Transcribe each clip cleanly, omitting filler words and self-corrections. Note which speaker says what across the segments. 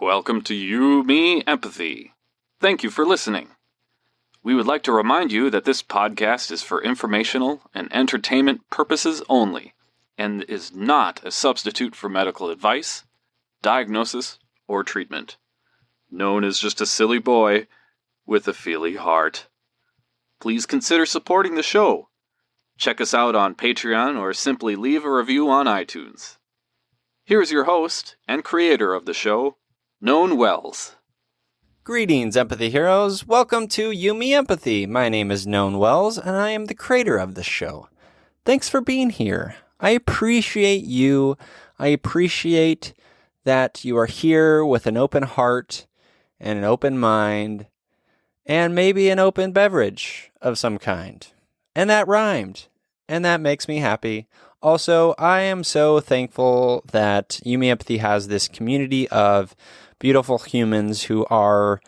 Speaker 1: Welcome to You, Me, Empathy. Thank you for listening. We would like to remind you that this podcast is for informational and entertainment purposes only, and is not a substitute for medical advice, diagnosis, or treatment. Known as just a silly boy with a feely heart. Please consider supporting the show. Check us out on Patreon or simply leave a review on iTunes. Here's your host and creator of the show, Known Wells.
Speaker 2: Greetings, Empathy Heroes. Welcome to You, Me, Empathy. My name is Known Wells, and I am the creator of the show. Thanks for being here. I appreciate you. I appreciate that you are here with an open heart and an open mind and maybe an open beverage of some kind. And that rhymed, and that makes me happy. Also, I am so thankful that You, Me, Empathy has this community of beautiful humans who are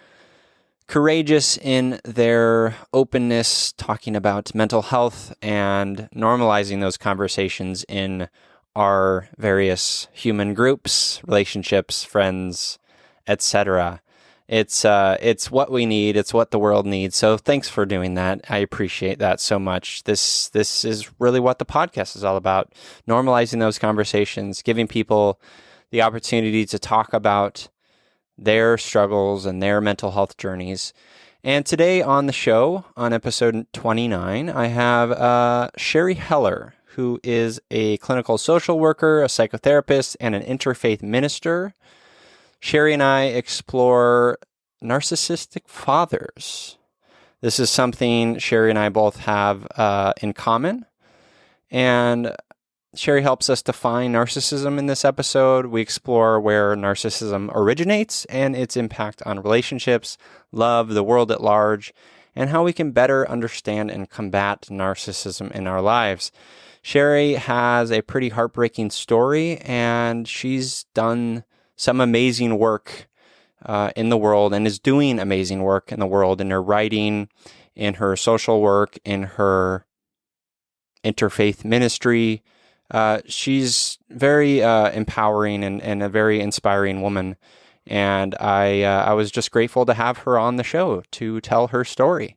Speaker 2: courageous in their openness, talking about mental health and normalizing those conversations in our various human groups, relationships, friends, etc. It's what we need. It's what the world needs. So thanks for doing that. I appreciate that so much. This is really what the podcast is all about. Normalizing those conversations, giving people the opportunity to talk about their struggles and their mental health journeys. And today on the show, on episode 29, I have Sheri Heller, who is a clinical social worker, a psychotherapist, and an interfaith minister. Sheri and I explore narcissistic fathers. This is something Sheri and I both have in common. And Sheri helps us define narcissism in this episode. We explore where narcissism originates and its impact on relationships, love, the world at large, and how we can better understand and combat narcissism in our lives. Sheri has a pretty heartbreaking story, and she's done some amazing work in the world and is doing amazing work in the world in her writing, in her social work, in her interfaith ministry. She's very empowering and a very inspiring woman. And I was just grateful to have her on the show to tell her story.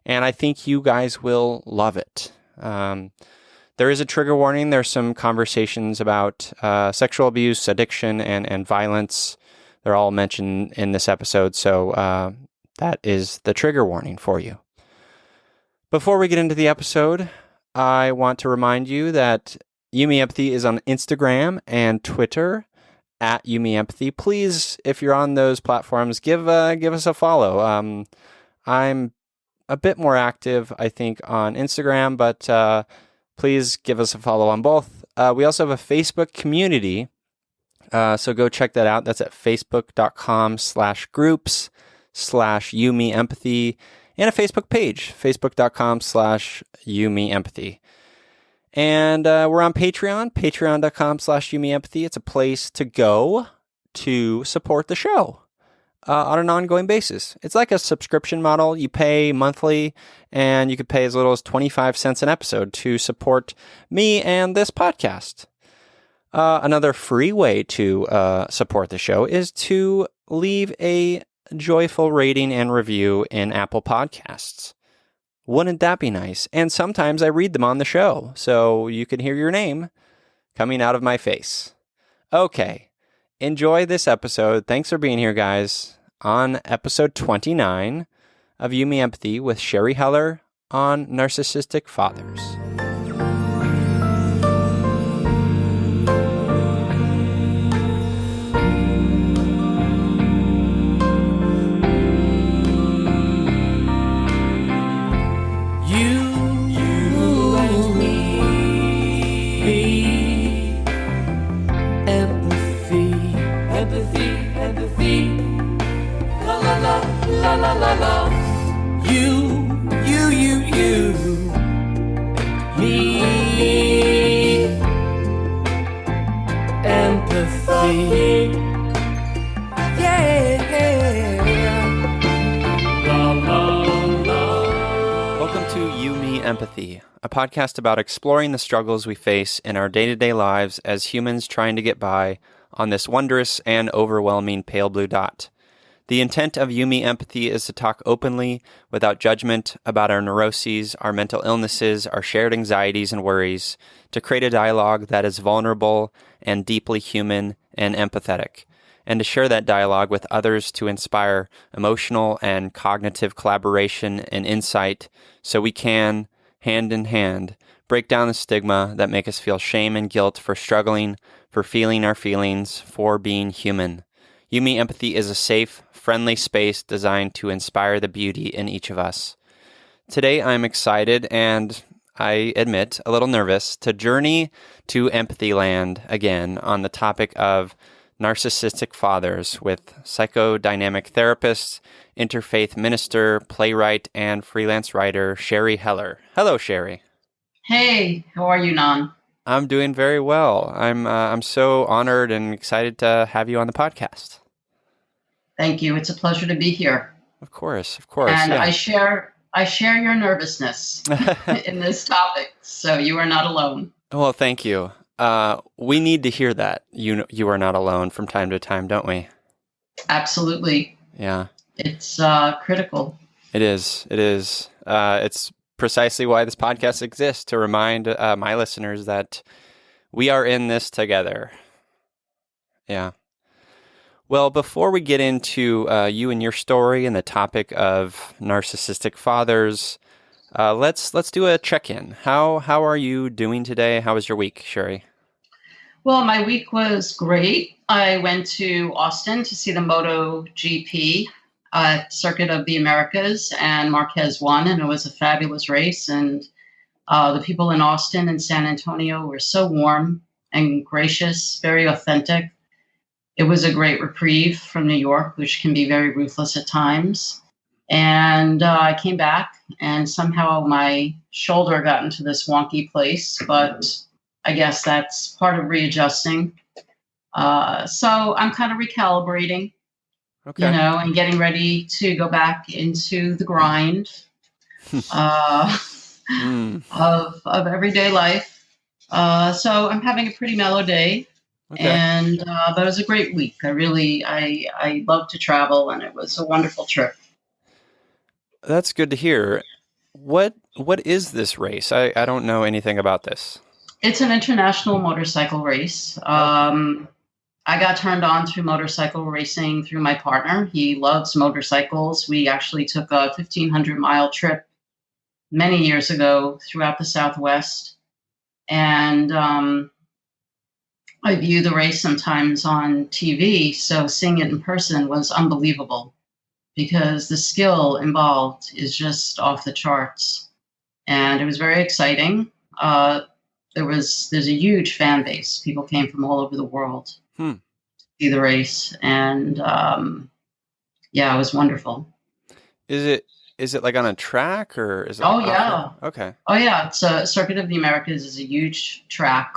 Speaker 2: And I think you guys will love it. There is a trigger warning. There's some conversations about sexual abuse, addiction, and violence. They're all mentioned in this episode. So that is the trigger warning for you. Before we get into the episode, I want to remind you that You, Me, Empathy is on Instagram and Twitter at You, Me, Empathy. Please, if you're on those platforms, give us a follow. I'm a bit more active, I think, on Instagram, but please give us a follow on both. We also have a Facebook community, so go check that out. That's at facebook.com/groups/YouMeEmpathy, and a Facebook page, facebook.com/YouMeEmpathy. And we're on Patreon, patreon.com/YouMeEmpathy. It's a place to go to support the show on an ongoing basis. It's like a subscription model. You pay monthly, and you could pay as little as 25 cents an episode to support me and this podcast. Another free way to support the show is to leave a joyful rating and review in Apple Podcasts. Wouldn't that be nice? And sometimes I read them on the show, so you can hear your name coming out of my face. Okay, enjoy this episode. Thanks for being here, guys, on episode 29 of You, Me, Empathy with Sheri Heller on narcissistic fathers. Empathy, a podcast about exploring the struggles we face in our day-to-day lives as humans trying to get by on this wondrous and overwhelming pale blue dot. The intent of You Me Empathy is to talk openly, without judgment, about our neuroses, our mental illnesses, our shared anxieties and worries, to create a dialogue that is vulnerable and deeply human and empathetic, and to share that dialogue with others to inspire emotional and cognitive collaboration and insight so we can, hand in hand, break down the stigma that make us feel shame and guilt for struggling, for feeling our feelings, for being human. You Me Empathy is a safe, friendly space designed to inspire the beauty in each of us. Today I'm excited and, I admit, a little nervous to journey to empathy land again on the topic of narcissistic fathers with psychodynamic therapist, interfaith minister, playwright, and freelance writer Sheri Heller. Hello, Sheri.
Speaker 3: Hey, how are you, Nan?
Speaker 2: I'm doing very well. I'm so honored and excited to have you on the podcast.
Speaker 3: Thank you. It's a pleasure to be here.
Speaker 2: Of course.
Speaker 3: And
Speaker 2: yeah.
Speaker 3: I share your nervousness in this topic, so you are not alone.
Speaker 2: Well, thank you. We need to hear that you are not alone from time to time, don't we?
Speaker 3: Absolutely.
Speaker 2: Yeah.
Speaker 3: It's critical.
Speaker 2: It is. It's precisely why this podcast exists, to remind my listeners that we are in this together. Yeah. Well, before we get into you and your story and the topic of narcissistic fathers, let's do a check-in. How are you doing today? How was your week, Sheri?
Speaker 3: Well, my week was great. I went to Austin to see the MotoGP Circuit of the Americas, and Marquez won, and it was a fabulous race. And the people in Austin and San Antonio were so warm and gracious, very authentic. It was a great reprieve from New York, which can be very ruthless at times. And I came back, and somehow my shoulder got into this wonky place, but I guess that's part of readjusting. So I'm kind of recalibrating,
Speaker 2: Okay.
Speaker 3: and getting ready to go back into the grind of everyday life. So I'm having a pretty mellow day.
Speaker 2: Okay.
Speaker 3: And that was a great week. I love to travel, and it was a wonderful trip.
Speaker 2: That's good to hear. What is this race? I don't know anything about this.
Speaker 3: It's an international motorcycle race. I got turned on to motorcycle racing through my partner. He loves motorcycles. We actually took a 1,500-mile trip many years ago throughout the Southwest. And I view the race sometimes on TV, so seeing it in person was unbelievable because the skill involved is just off the charts. And it was very exciting. There's a huge fan base. People came from all over the world to see the race, and it was wonderful. Is
Speaker 2: it like on a track, or is it?
Speaker 3: Oh yeah.
Speaker 2: Okay.
Speaker 3: Oh yeah. It's a Circuit of the Americas is a huge track.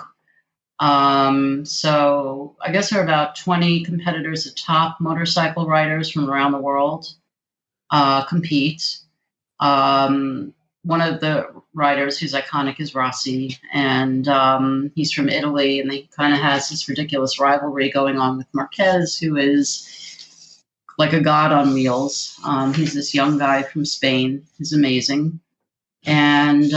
Speaker 3: So I guess there are about 20 competitors, the top motorcycle riders from around the world compete. One of the riders who's iconic is Rossi, and he's from Italy, and he kind of has this ridiculous rivalry going on with Marquez, who is like a god on wheels. He's this young guy from Spain who's amazing. And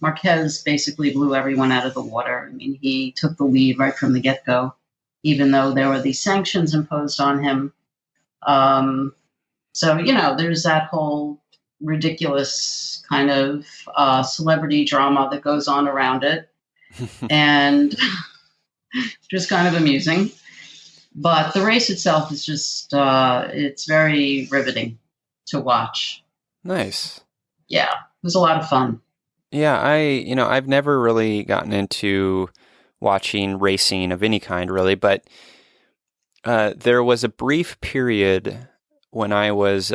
Speaker 3: Marquez basically blew everyone out of the water. I mean, he took the lead right from the get-go, even though there were these sanctions imposed on him. So, there's that whole ridiculous kind of celebrity drama that goes on around it. And just kind of amusing. But the race itself is just, it's very riveting to watch.
Speaker 2: Nice.
Speaker 3: Yeah. It was a lot of fun.
Speaker 2: Yeah, I've never really gotten into watching racing of any kind, really, but there was a brief period when I was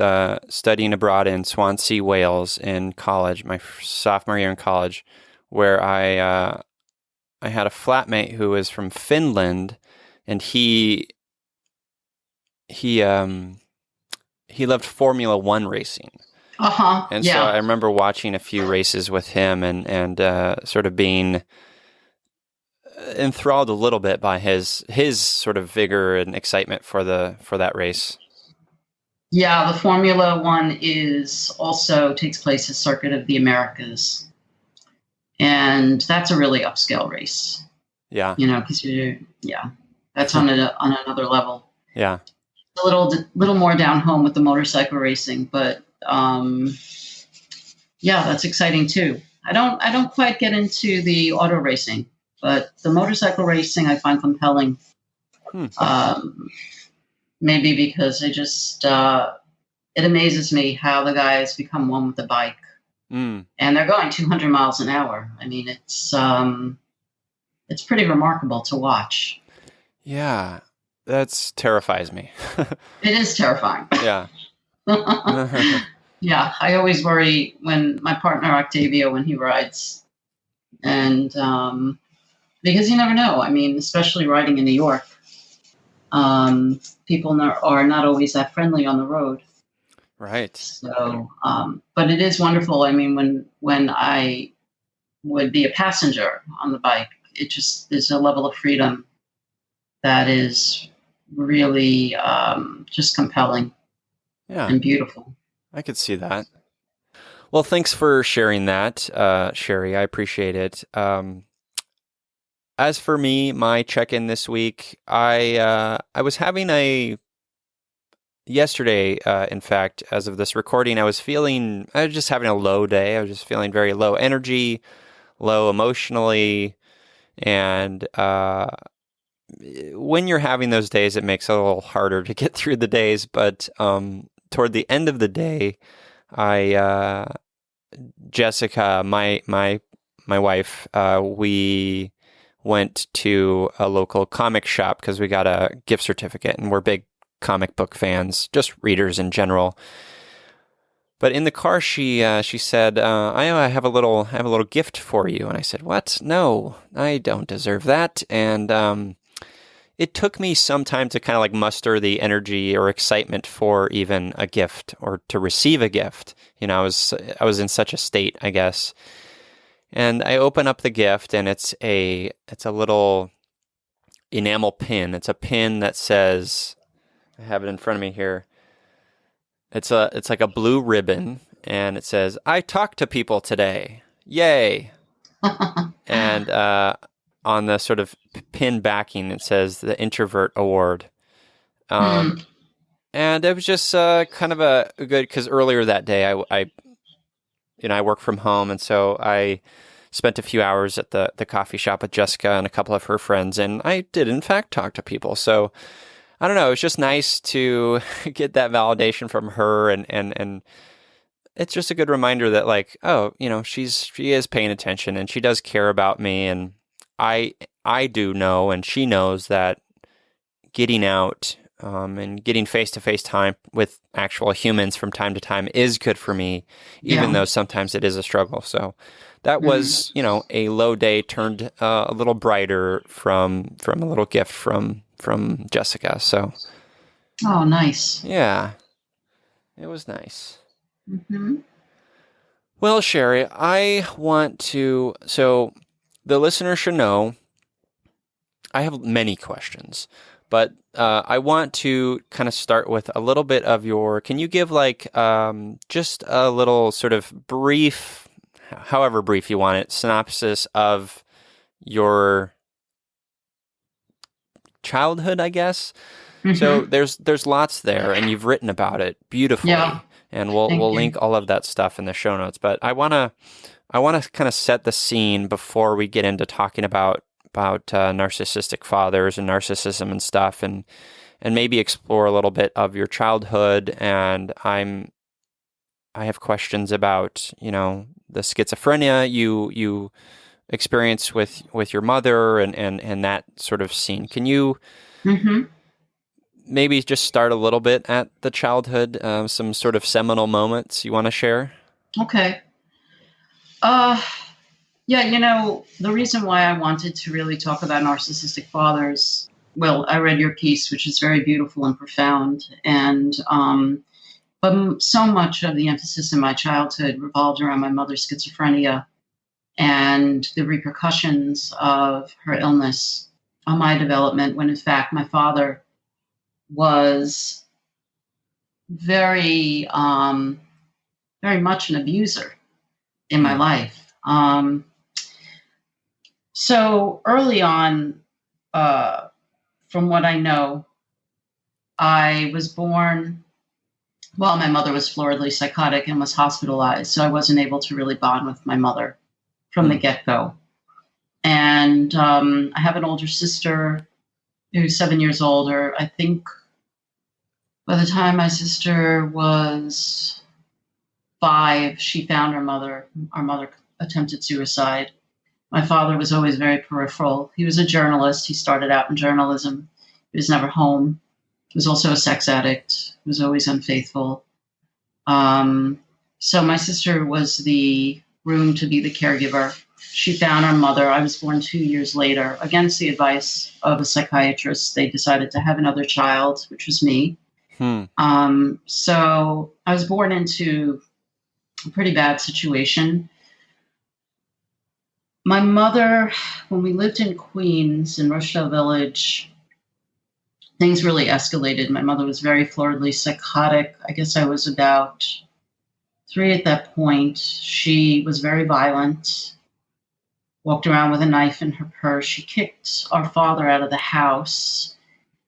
Speaker 2: studying abroad in Swansea, Wales, in college, my sophomore year in college, where I had a flatmate who was from Finland, and he loved Formula One racing. And so
Speaker 3: Yeah.
Speaker 2: I remember watching a few races with him and sort of being enthralled a little bit by his sort of vigor and excitement for that race.
Speaker 3: Yeah, the Formula One is also takes place at Circuit of the Americas. And that's a really upscale race.
Speaker 2: Yeah.
Speaker 3: Because that's on another level.
Speaker 2: Yeah.
Speaker 3: A little more down home with the motorcycle racing, but that's exciting too. I don't quite get into the auto racing, but the motorcycle racing I find compelling. Maybe because it amazes me how the guys become one with the bike, and they're going 200 miles an hour. I mean, it's pretty remarkable to watch.
Speaker 2: Yeah, that terrifies me.
Speaker 3: It is terrifying.
Speaker 2: Yeah.
Speaker 3: Yeah, I always worry when my partner Octavio, when he rides, and because you never know. I mean, especially riding in New York, people are not always that friendly on the road.
Speaker 2: Right.
Speaker 3: So, but it is wonderful. I mean, when I would be a passenger on the bike, it just there's a level of freedom that is really just compelling and beautiful.
Speaker 2: I could see that. Well, thanks for sharing that, Sheri. I appreciate it. As for me, my check-in this week, I was having yesterday, in fact, as of this recording, I was just having a low day. I was just feeling very low energy, low emotionally, and when you're having those days, it makes it a little harder to get through the days, but toward the end of the day, Jessica, my wife, we went to a local comic shop because we got a gift certificate, and we're big comic book fans, just readers in general. But in the car, she said, "I have a little gift for you," and I said, "What? No, I don't deserve that." And it took me some time to kind of like muster the energy or excitement for even a gift or to receive a gift. I was in such a state, I guess. And I open up the gift, and it's a little enamel pin. It's a pin that says, I have it in front of me here. It's like a blue ribbon, and it says, "I talked to people today. Yay." And on the sort of pin backing, it says the Introvert Award. And it was just kind of a good, because earlier that day I work from home, and so I spent a few hours at the coffee shop with Jessica and a couple of her friends, and I did in fact talk to people. So I don't know, it's just nice to get that validation from her, and it's just a good reminder that like, oh, she is paying attention, and she does care about me, and I do know, and she knows that getting out and getting face-to-face time with actual humans from time to time is good for me, even though sometimes it is a struggle. So that was, a low day turned a little brighter from a little gift from Jessica. So.
Speaker 3: Oh, nice.
Speaker 2: Yeah, it was nice.
Speaker 3: Mm-hmm.
Speaker 2: Well, Sheri, so the listener should know I have many questions, but I want to kind of start with a little bit of can you give like just a little sort of brief, however brief you want it, synopsis of your childhood, I guess? Mm-hmm. So there's lots there, and you've written about it beautifully.
Speaker 3: Yeah.
Speaker 2: And we'll link all of that stuff in the show notes. But I want to kind of set the scene before we get into talking about narcissistic fathers and narcissism and stuff, and maybe explore a little bit of your childhood. And I have questions about the schizophrenia you experienced with your mother and that sort of scene. Can you? Mm-hmm. Maybe just start a little bit at the childhood, some sort of seminal moments you want to share?
Speaker 3: Okay. Yeah, the reason why I wanted to really talk about narcissistic fathers, well, I read your piece, which is very beautiful and profound. And But so much of the emphasis in my childhood revolved around my mother's schizophrenia and the repercussions of her illness on my development, when in fact my father was very, very much an abuser in my life. So early on, from what I know, I was born while my mother was floridly psychotic and was hospitalized, so I wasn't able to really bond with my mother from the get-go. And I have an older sister who's 7 years older. I think by the time my sister was 5, she found her mother. Our mother attempted suicide. My father was always very peripheral. He was a journalist. He started out in journalism. He was never home. He was also a sex addict. He was always unfaithful. So my sister was the room to be the caregiver. She found our mother. I was born 2 years later. Against the advice of a psychiatrist, they decided to have another child, which was me. So I was born into a pretty bad situation. My mother, when we lived in Queens, in Rochdale Village, things really escalated. My mother was very floridly psychotic. I guess I was about 3 at that point. She was very violent, walked around with a knife in her purse. She kicked our father out of the house.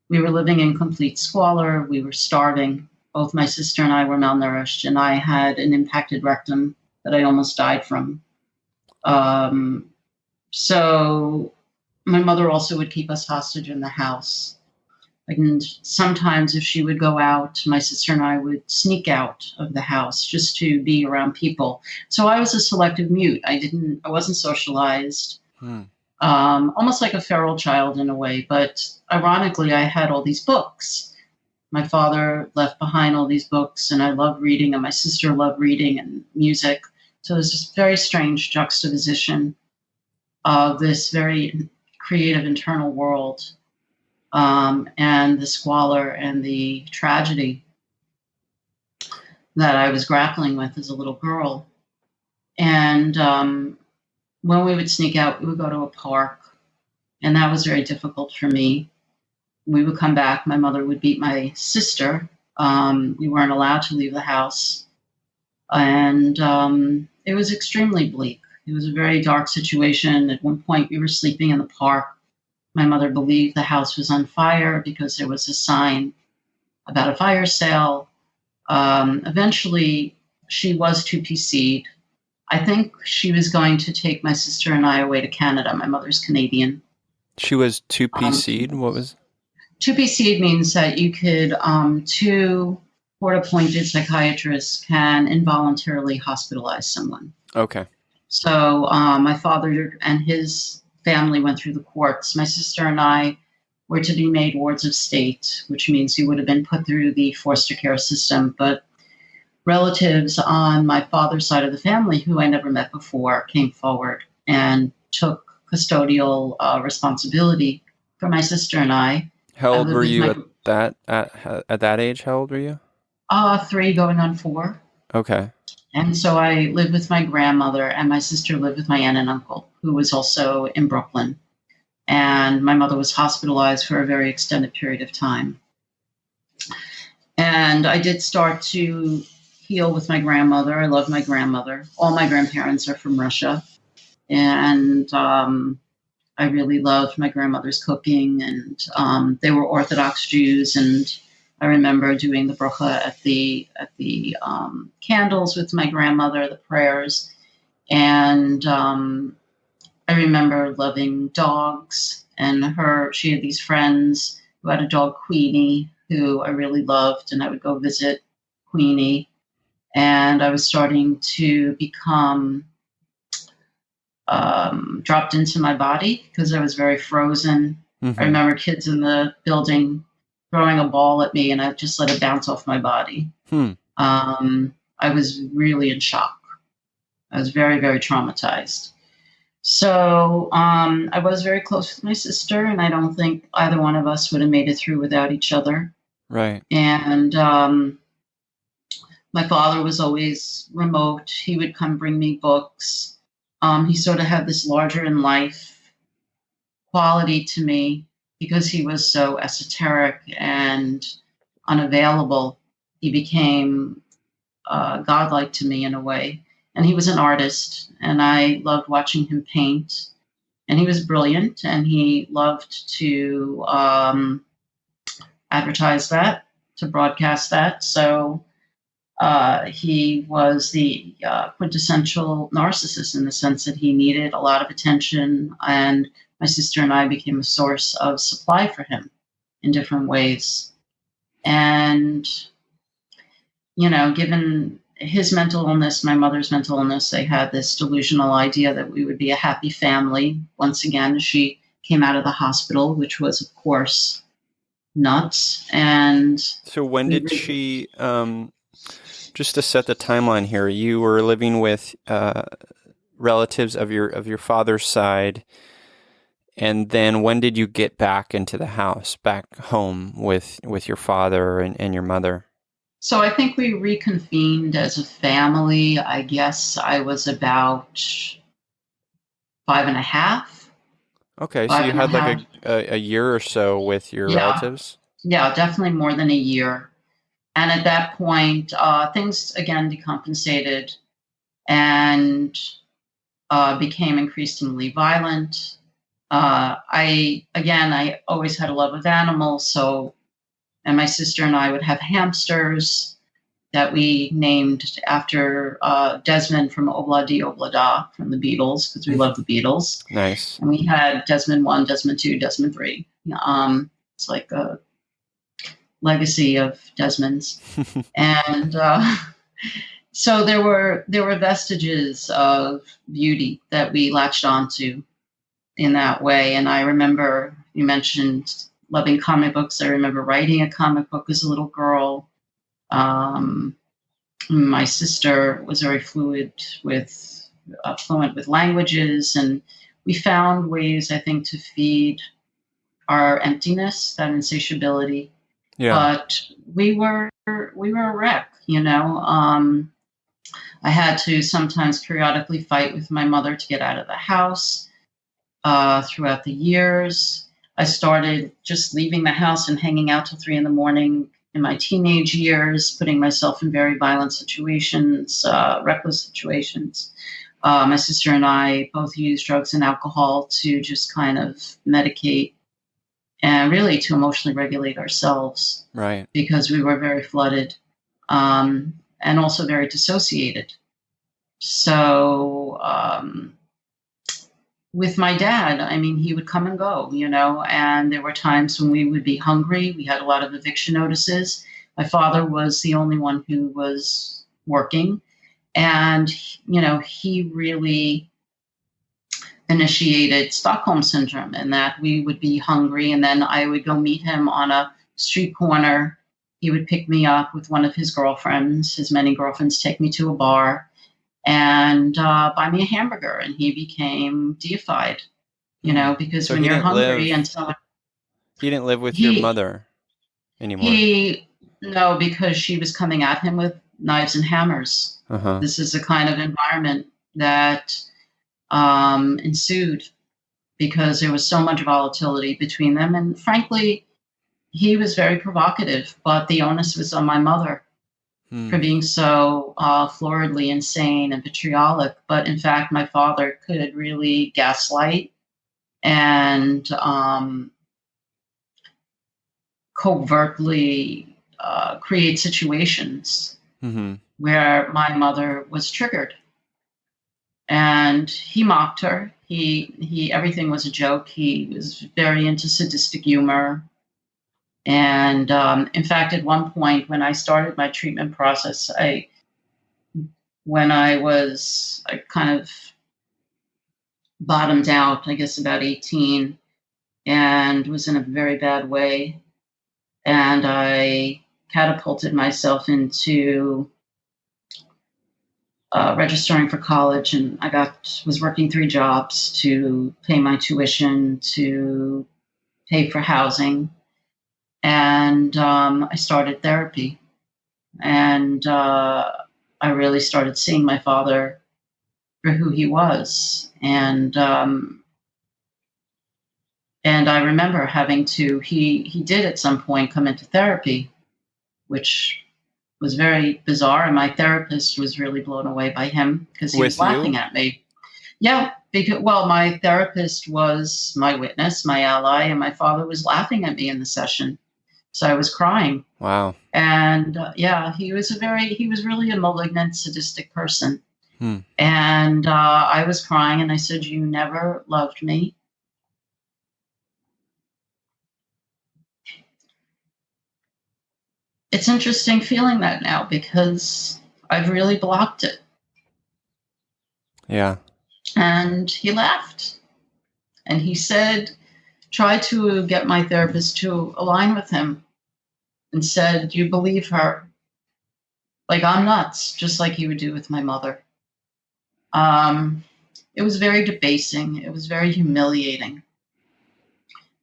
Speaker 3: We were living in complete squalor. We were starving. Both my sister and I were malnourished, and I had an impacted rectum that I almost died from. So my mother also would keep us hostage in the house. And sometimes if she would go out, my sister and I would sneak out of the house just to be around people. So I was a selective mute. I wasn't socialized, almost like a feral child in a way. But ironically, I had all these books. My father left behind all these books, and I loved reading, and my sister loved reading and music. So there's this very strange juxtaposition of this very creative internal world and the squalor and the tragedy that I was grappling with as a little girl. And when we would sneak out, we would go to a park, and that was very difficult for me. We would come back. My mother would beat my sister. We weren't allowed to leave the house. And it was extremely bleak. It was a very dark situation. At one point, we were sleeping in the park. My mother believed the house was on fire because there was a sign about a fire sale. Eventually, she was 2PC'd. I think she was going to take my sister and I away to Canada. My mother's Canadian.
Speaker 2: She was 2PC'd? What was?
Speaker 3: 2PC'd means that you could, 2 court-appointed psychiatrists can involuntarily hospitalize someone.
Speaker 2: Okay.
Speaker 3: So my father and his family went through the courts. My sister and I were to be made wards of state, which means we would have been put through the foster care system. But relatives on my father's side of the family, who I never met before, came forward and took custodial responsibility for my sister and I.
Speaker 2: How old were you at that age? How old were you?
Speaker 3: 3 going on 4.
Speaker 2: Okay.
Speaker 3: And so I lived with my grandmother, and my sister lived with my aunt and uncle, who was also in Brooklyn. And my mother was hospitalized for a very extended period of time. And I did start to heal with my grandmother. I love my grandmother. All my grandparents are from Russia. And I really loved my grandmother's cooking. And they were Orthodox Jews, and I remember doing the bracha at the candles with my grandmother, the prayers. And I remember loving dogs, and she had these friends who had a dog, Queenie, who I really loved, and I would go visit Queenie. And I was starting to become dropped into my body because I was very frozen. Mm-hmm. I remember kids in the building throwing a ball at me, and I just let it bounce off my body. I was really in shock. I was very, very traumatized. So I was very close with my sister, and I don't think either one of us would have made it through without each other.
Speaker 2: Right.
Speaker 3: And My father was always remote. He would come bring me books. He sort of had this larger in life quality to me because he was so esoteric and unavailable. He became godlike to me in a way. And he was an artist, and I loved watching him paint. And he was brilliant, and he loved to advertise that, to broadcast that. So he was the quintessential narcissist in the sense that he needed a lot of attention, and my sister and I became a source of supply for him in different ways. And, given his mental illness, my mother's mental illness, they had this delusional idea that we would be a happy family. Once again, she came out of the hospital, which was, of course, nuts. And
Speaker 2: so when did she, just to set the timeline here, you were living with relatives of your father's side, and then when did you get back into the house, back home with your father and your mother?
Speaker 3: So I think we reconvened as a family. I guess I was about 5.5.
Speaker 2: Okay, so you had like a year or so with your relatives?
Speaker 3: Yeah, definitely more than a year. And at that point, things again decompensated and became increasingly violent. I always had a love of animals, and my sister and I would have hamsters that we named after Desmond from Obladi Oblada from the Beatles, because we love the Beatles.
Speaker 2: Nice.
Speaker 3: And we had Desmond 1, Desmond 2, Desmond 3. It's like a legacy of Desmonds. And so there were vestiges of beauty that we latched onto in that way. And I remember you mentioned loving comic books. I remember writing a comic book as a little girl. My sister was very fluent with languages, and we found ways, I think, to feed our emptiness, that insatiability. Yeah. But we were a wreck, I had to sometimes periodically fight with my mother to get out of the house. Throughout the years, I started just leaving the house and hanging out till 3 a.m. in my teenage years, putting myself in very violent situations, reckless situations. My sister and I both used drugs and alcohol to just kind of medicate and really to emotionally regulate ourselves.
Speaker 2: Right. Because
Speaker 3: we were very flooded and also very dissociated. So with my dad, I mean, he would come and go, and there were times when we would be hungry. We had a lot of eviction notices. My father was the only one who was working. And, he really initiated Stockholm Syndrome, in that we would be hungry, and then I would go meet him on a street corner. He would pick me up with one of his girlfriends, his many girlfriends, take me to a bar and buy me a hamburger. And he became deified, because
Speaker 2: so
Speaker 3: when you're hungry and so
Speaker 2: he didn't live with your mother anymore.
Speaker 3: No, because she was coming at him with knives and hammers. Uh-huh. This is the kind of environment that ensued because there was so much volatility between them. And frankly, he was very provocative, but the onus was on my mother for being so floridly insane and vitriolic. But in fact, my father could really gaslight and covertly create situations where my mother was triggered. And he mocked her. He everything was a joke. He was very into sadistic humor. And in fact, at one point when I started my treatment process, I kind of bottomed out, I guess about 18, and was in a very bad way. And I catapulted myself into registering for college, and I was working 3 jobs to pay my tuition, to pay for housing. And I started therapy. And I really started seeing my father for who he was. And I remember having to, he did at some point come into therapy, which was very bizarre. And my therapist was really blown away by him because he was laughing at me. Yeah, because, well, my therapist was my witness, my ally, and my father was laughing at me in the session. So I was crying.
Speaker 2: Wow.
Speaker 3: And he was really a malignant, sadistic person. And I was crying and I said, "You never loved me." It's interesting feeling that now because I've really blocked it.
Speaker 2: Yeah.
Speaker 3: And he laughed. And he said, try to get my therapist to align with him, and said, "You believe her? Like I'm nuts," just like he would do with my mother. It was very debasing. It was very humiliating.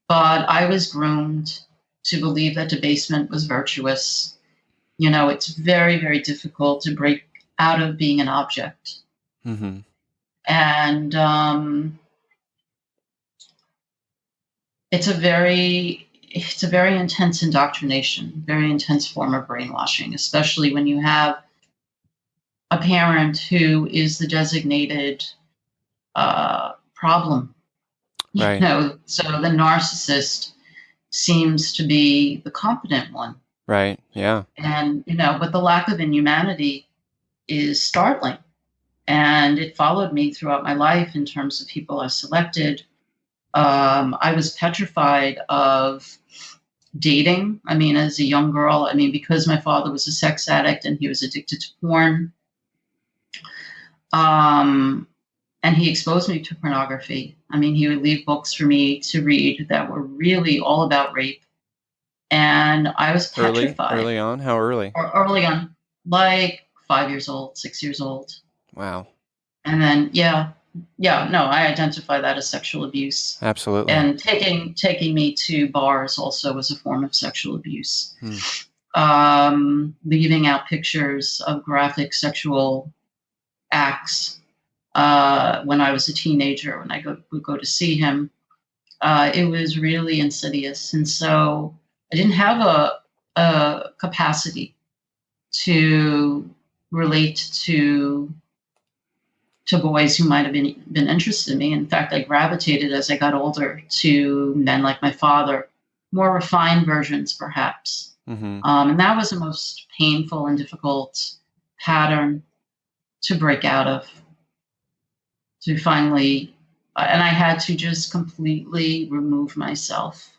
Speaker 3: But I was groomed to believe that debasement was virtuous. You know, it's very, very difficult to break out of being an object.
Speaker 2: Mm-hmm.
Speaker 3: And it's a very intense indoctrination, very intense form of brainwashing, especially when you have a parent who is the designated problem.
Speaker 2: Right.
Speaker 3: You know, so the narcissist seems to be the competent one.
Speaker 2: Right. Yeah.
Speaker 3: And, you know, but the lack of inhumanity is startling. And it followed me throughout my life in terms of people I selected. I was petrified of dating. I mean, as a young girl, I mean, because my father was a sex addict and he was addicted to porn. And he exposed me to pornography. I mean, he would leave books for me to read that were really all about rape. And I was petrified.
Speaker 2: Early on? How early?
Speaker 3: Or early on, like 5 years old, 6 years old.
Speaker 2: Wow.
Speaker 3: And then, I identify that as sexual abuse.
Speaker 2: Absolutely.
Speaker 3: And taking me to bars also was a form of sexual abuse. Leaving out pictures of graphic sexual acts when I was a teenager, when I would go to see him. It was really insidious. And so I didn't have a capacity to relate to boys who might have been interested in me. In fact, I gravitated as I got older to men like my father, more refined versions, perhaps.
Speaker 2: Mm-hmm.
Speaker 3: And that was the most painful and difficult pattern to break out of. To finally, and I had to just completely remove myself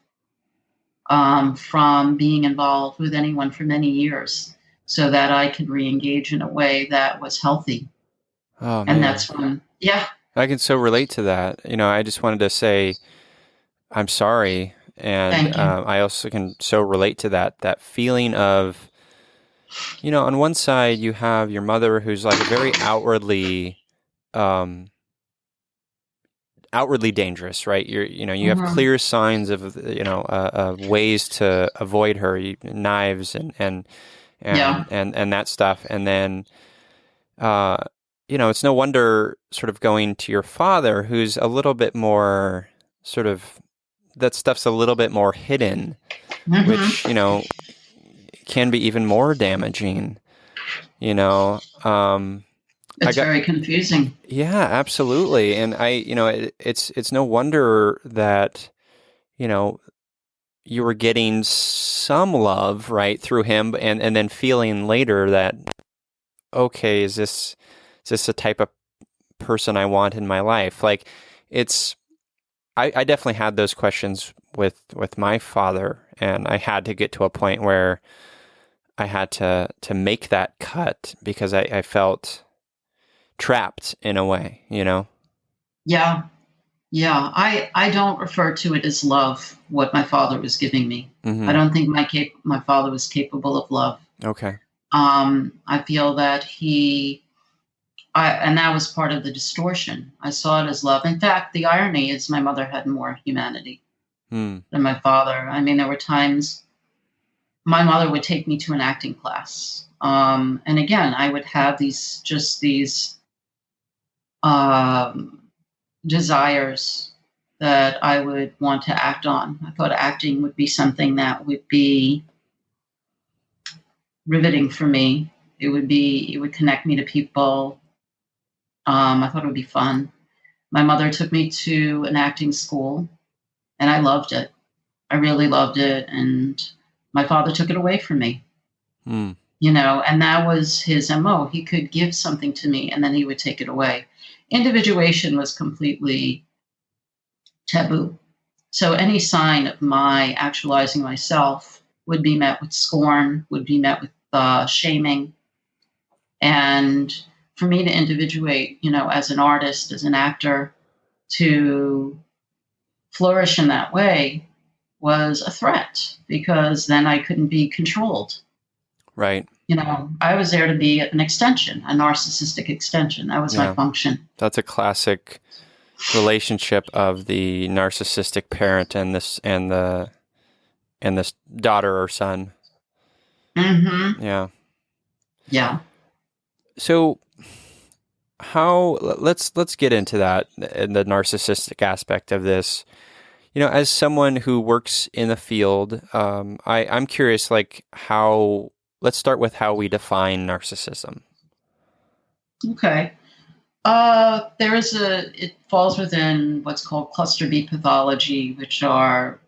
Speaker 3: from being involved with anyone for many years so that I could re-engage in a way that was healthy.
Speaker 2: Oh, man.
Speaker 3: And that's when,
Speaker 2: I can so relate to that. You know, I just wanted to say I'm sorry. And I also can so relate to that feeling of, you know, on one side you have your mother who's like very outwardly dangerous, right? You have clear signs of, ways to avoid her, knives and that stuff. And then, it's no wonder sort of going to your father, who's a little bit more sort of, that stuff's a little bit more hidden, which, can be even more damaging,
Speaker 3: It's very confusing.
Speaker 2: Yeah, absolutely. And it's no wonder that, you were getting some love, right, through him, and then feeling later that, okay, is this the type of person I want in my life? Like, I definitely had those questions with my father, and I had to get to a point where I had to make that cut because I felt trapped in a way,
Speaker 3: Yeah. I don't refer to it as love, what my father was giving me.
Speaker 2: Mm-hmm.
Speaker 3: I don't think my father was capable of love.
Speaker 2: Okay.
Speaker 3: I feel that and that was part of the distortion. I saw it as love. In fact, the irony is my mother had more humanity than my father. I mean, there were times my mother would take me to an acting class. And again, I would have these desires that I would want to act on. I thought acting would be something that would be riveting for me. It would connect me to people. I thought it would be fun. My mother took me to an acting school, and I loved it. I really loved it, and my father took it away from me.
Speaker 2: Mm.
Speaker 3: And that was his MO. He could give something to me, and then he would take it away. Individuation was completely taboo. So any sign of my actualizing myself would be met with scorn, would be met with shaming. And for me to individuate, as an artist, as an actor, to flourish in that way was a threat, because then I couldn't be controlled.
Speaker 2: Right.
Speaker 3: I was there to be an extension, a narcissistic extension. That was my function.
Speaker 2: That's a classic relationship of the narcissistic parent and this daughter or son.
Speaker 3: Mm-hmm.
Speaker 2: Yeah.
Speaker 3: Yeah.
Speaker 2: So let's get into that, the narcissistic aspect of this. As someone who works in the field, I'm curious, let's start with how we define narcissism.
Speaker 3: Okay. It falls within what's called cluster B pathology, which are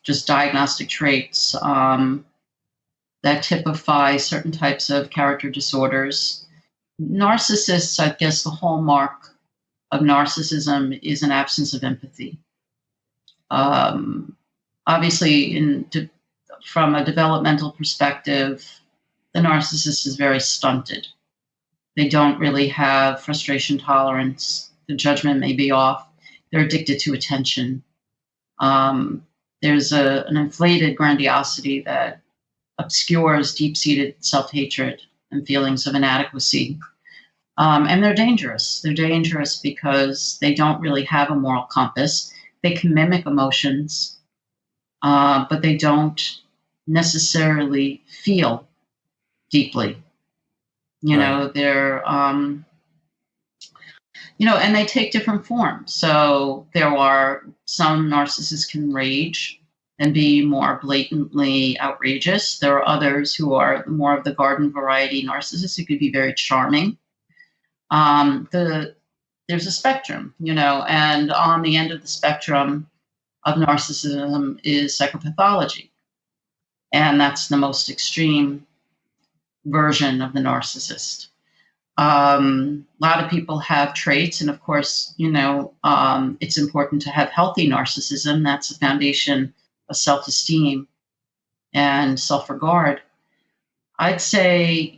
Speaker 3: just diagnostic traits that typify certain types of character disorders. Narcissists, I guess the hallmark of narcissism is an absence of empathy. Obviously, from a developmental perspective, the narcissist is very stunted. They don't really have frustration tolerance. The judgment may be off. They're addicted to attention. There's an inflated grandiosity that obscures deep-seated self-hatred and feelings of inadequacy. And they're dangerous. They're dangerous because they don't really have a moral compass. They can mimic emotions, but they don't necessarily feel deeply. They're, and they take different forms. So there are some narcissists can rage and be more blatantly outrageous. There are others who are more of the garden variety narcissists who could be very charming. There's a spectrum, and on the end of the spectrum of narcissism is psychopathology. And that's the most extreme version of the narcissist. A lot of people have traits, and of course, it's important to have healthy narcissism. That's a foundation of self-esteem and self-regard. I'd say,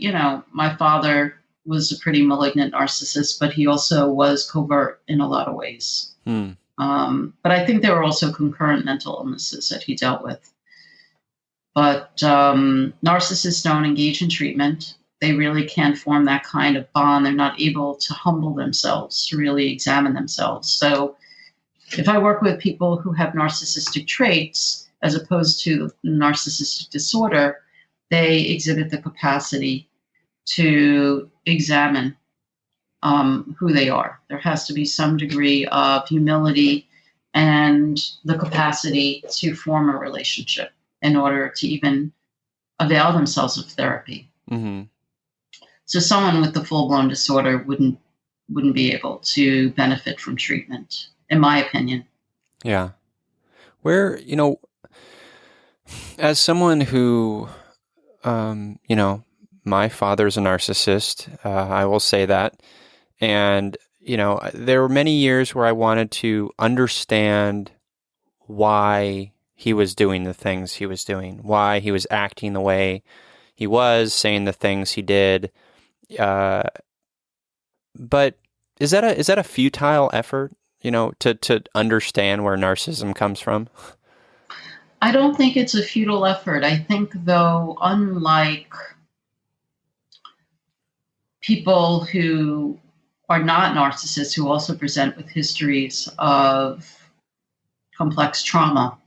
Speaker 3: my father was a pretty malignant narcissist, but he also was covert in a lot of ways. But I think there were also concurrent mental illnesses that he dealt with. But narcissists don't engage in treatment. They really can't form that kind of bond. They're not able to humble themselves, to really examine themselves. So if I work with people who have narcissistic traits, as opposed to narcissistic disorder, they exhibit the capacity to examine who they are. There has to be some degree of humility and the capacity to form a relationship in order to even avail themselves of therapy.
Speaker 2: Mm-hmm.
Speaker 3: So someone with the full-blown disorder wouldn't be able to benefit from treatment, in my opinion.
Speaker 2: Yeah. Where, as someone who, my father's a narcissist, I will say that. And, there were many years where I wanted to understand why he was doing the things he was doing, why he was acting the way he was, saying the things he did. But is that a futile effort, to understand where narcissism comes from?
Speaker 3: I don't think it's a futile effort. I think, though, unlike people who are not narcissists, who also present with histories of complex trauma,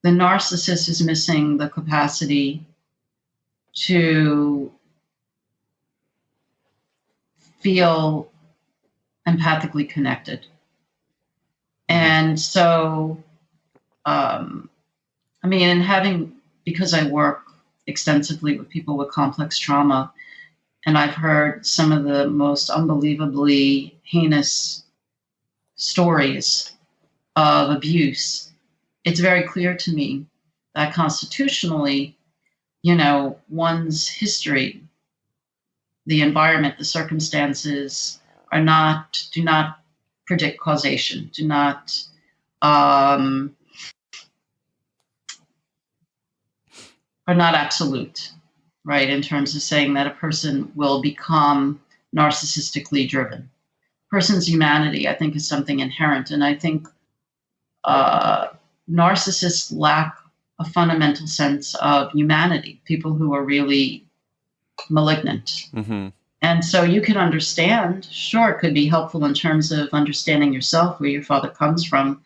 Speaker 3: the narcissist is missing the capacity to feel empathically connected. And so, because I work extensively with people with complex trauma, and I've heard some of the most unbelievably heinous stories of abuse, it's very clear to me that constitutionally, one's history, the environment, the circumstances do not predict causation, are not absolute, right? In terms of saying that a person will become narcissistically driven. Person's humanity, I think, is something inherent. And I think narcissists lack a fundamental sense of humanity, people who are really malignant.
Speaker 2: Mm-hmm.
Speaker 3: And so you can understand, sure, it could be helpful in terms of understanding yourself, where your father comes from,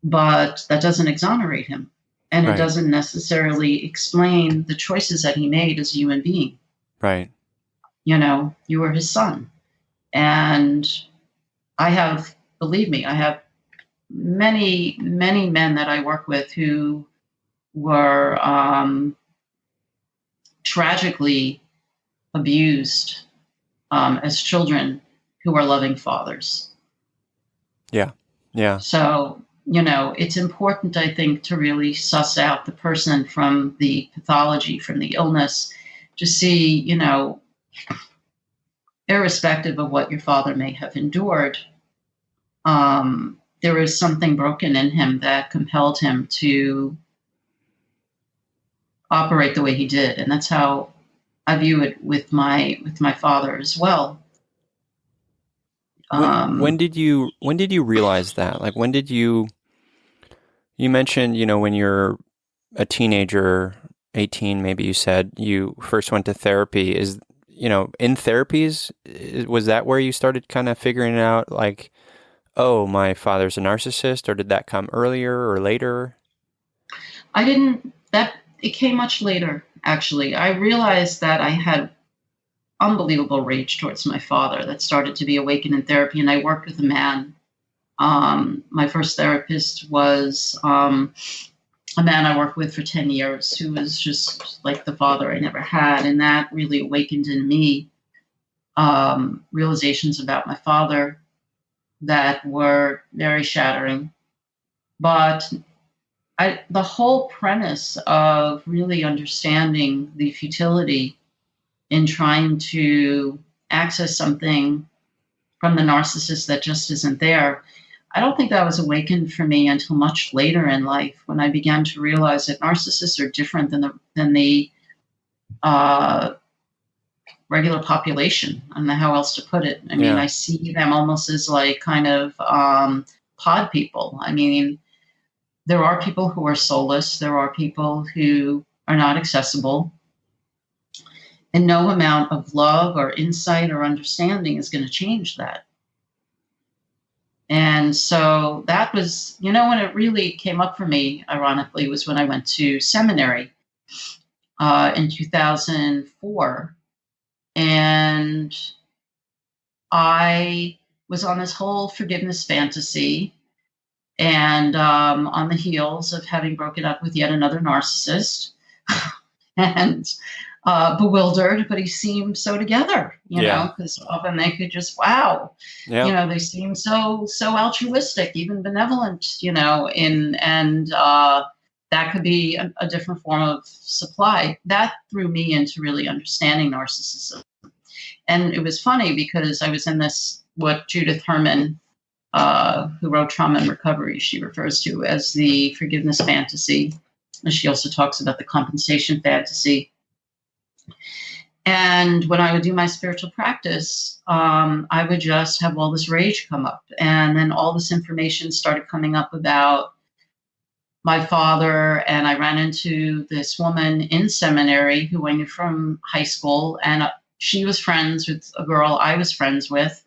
Speaker 3: but that doesn't exonerate him. And
Speaker 2: Right.
Speaker 3: It doesn't necessarily explain the choices that he made as a human being.
Speaker 2: Right.
Speaker 3: You were his son. And believe me, I have many, many men that I work with who were tragically abused as children, who are loving fathers.
Speaker 2: Yeah. Yeah.
Speaker 3: So, it's important, I think, to really suss out the person from the pathology, from the illness, to see, irrespective of what your father may have endured, there was something broken in him that compelled him to operate the way he did. And that's how I view it with my father as well.
Speaker 2: When did you realize that? Like, when did you mentioned, when you're a teenager, 18, maybe you said you first went to therapy. Is, in therapies, was that where you started kind of figuring out, like, oh, my father's a narcissist, or did that come earlier or later?
Speaker 3: It came much later, actually. I realized that I had unbelievable rage towards my father that started to be awakened in therapy, and I worked with a man. My first therapist was a man I worked with for 10 years who was just like the father I never had. And that really awakened in me realizations about my father that were very shattering. But the whole premise of really understanding the futility in trying to access something from the narcissist that just isn't there, I don't think that was awakened for me until much later in life, when I began to realize that narcissists are different than the regular population. I don't know how else to put it. I mean, I see them almost as like kind of pod people. I mean, there are people who are soulless. There are people who are not accessible. And no amount of love or insight or understanding is going to change that. And so that was, when it really came up for me, ironically, was when I went to seminary in 2004. And I was on this whole forgiveness fantasy, and on the heels of having broken up with yet another narcissist, and bewildered, but he seemed so together, because often they could just, they seem so altruistic, even benevolent, and that could be a different form of supply. That threw me into really understanding narcissism. And it was funny because I was in this, what Judith Herman, who wrote Trauma and Recovery, she refers to as the forgiveness fantasy. And she also talks about the compensation fantasy. And when I would do my spiritual practice, I would just have all this rage come up. And then all this information started coming up about my father. And I ran into this woman in seminary who I knew from high school. And she was friends with a girl I was friends with.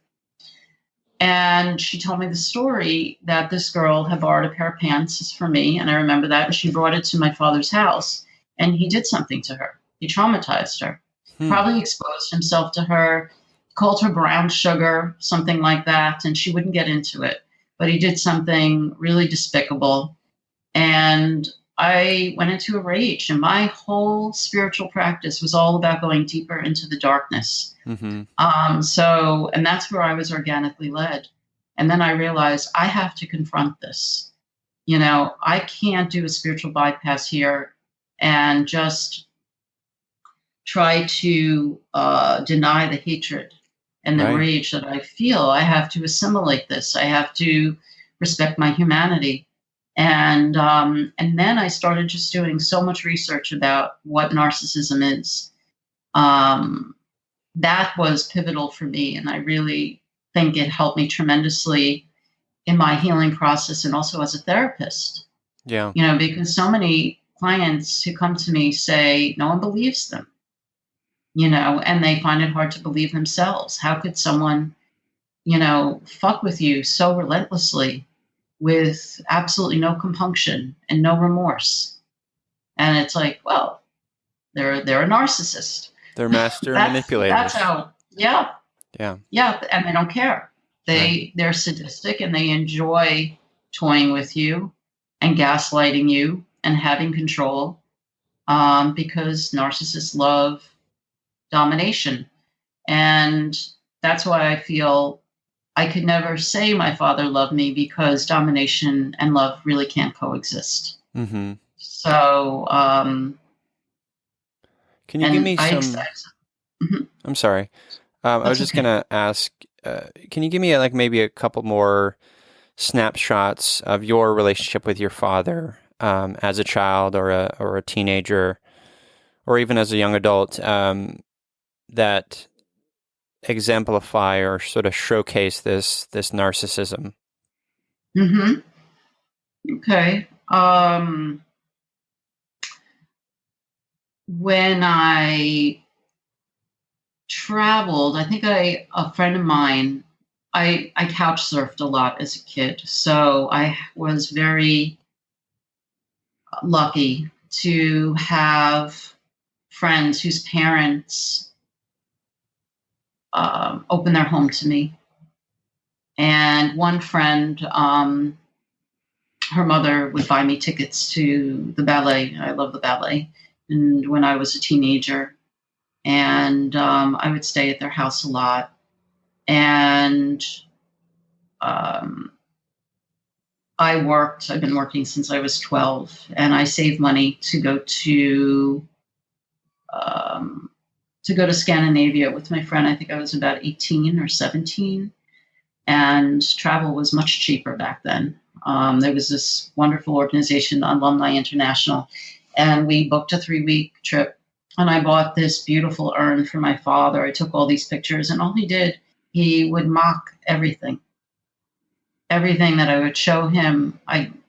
Speaker 3: And she told me the story that this girl had borrowed a pair of pants for me. And I remember that. And she brought it to my father's house. And he did something to her. He traumatized her. Probably exposed himself to her, called her brown sugar, something like that. And she wouldn't get into it. But he did something really despicable. And I went into a rage. And my whole spiritual practice was all about going deeper into the darkness. And that's where I was organically led. And then I realized I have to confront this. I can't do a spiritual bypass here and just try to deny the hatred and the rage that I feel. I have to assimilate this. I have to respect my humanity. And then I started just doing so much research about what narcissism is. That was pivotal for me. And I really think it helped me tremendously in my healing process and also as a therapist.
Speaker 2: Yeah.
Speaker 3: Because so many clients who come to me say no one believes them, and they find it hard to believe themselves. How could someone, fuck with you so relentlessly with absolutely no compunction and no remorse? And it's like, well, they're a narcissist.
Speaker 2: They're master manipulators.
Speaker 3: That's how, yeah.
Speaker 2: Yeah.
Speaker 3: Yeah, and they don't care. They're sadistic and they enjoy toying with you and gaslighting you and having control because narcissists love domination. And that's why I feel I could never say my father loved me, because domination and love really can't coexist.
Speaker 2: Mm-hmm.
Speaker 3: So,
Speaker 2: can you give me some? I'm sorry. I was just going to ask, can you give me maybe a couple more snapshots of your relationship with your father as a child or a teenager, or even as a young adult, that exemplify or sort of showcase this narcissism?
Speaker 3: Mm-hmm. Okay. When I traveled, I think a friend of mine, I couch surfed a lot as a kid. So I was very lucky to have friends whose parents opened their home to me. And one friend, her mother would buy me tickets to the ballet. I love the ballet. And when I was a teenager, and I would stay at their house a lot. And I've been working since I was 12, and I saved money to go to Scandinavia with my friend. I think I was about 18 or 17, and travel was much cheaper back then. There was this wonderful organization, Alumni International, and we booked a 3-week trip. And I bought this beautiful urn for my father. I took all these pictures, and all he did, he would mock everything. Everything that I would show him,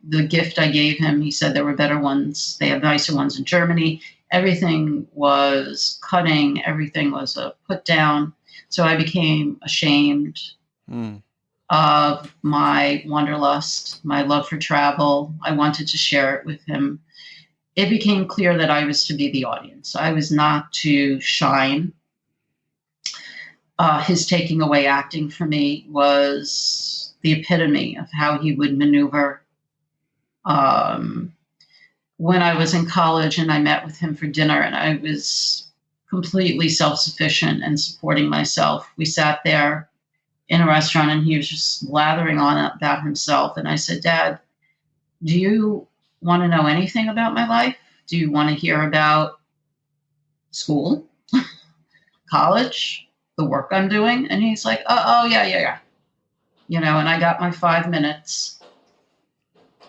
Speaker 3: the gift I gave him, he said there were better ones. They have nicer ones in Germany. Everything was cutting. Everything was a put down. So I became ashamed of my wanderlust, my love for travel. I wanted to share it with him. It became clear that I was to be the audience. I was not to shine. His taking away acting for me was the epitome of how he would maneuver. When I was in college and I met with him for dinner, and I was completely self-sufficient and supporting myself, we sat there in a restaurant and he was just blathering on about himself. And I said, Dad, do you want to know anything about my life? Do you want to hear about school, college, the work I'm doing? And he's like, oh, yeah. And I got my 5 minutes.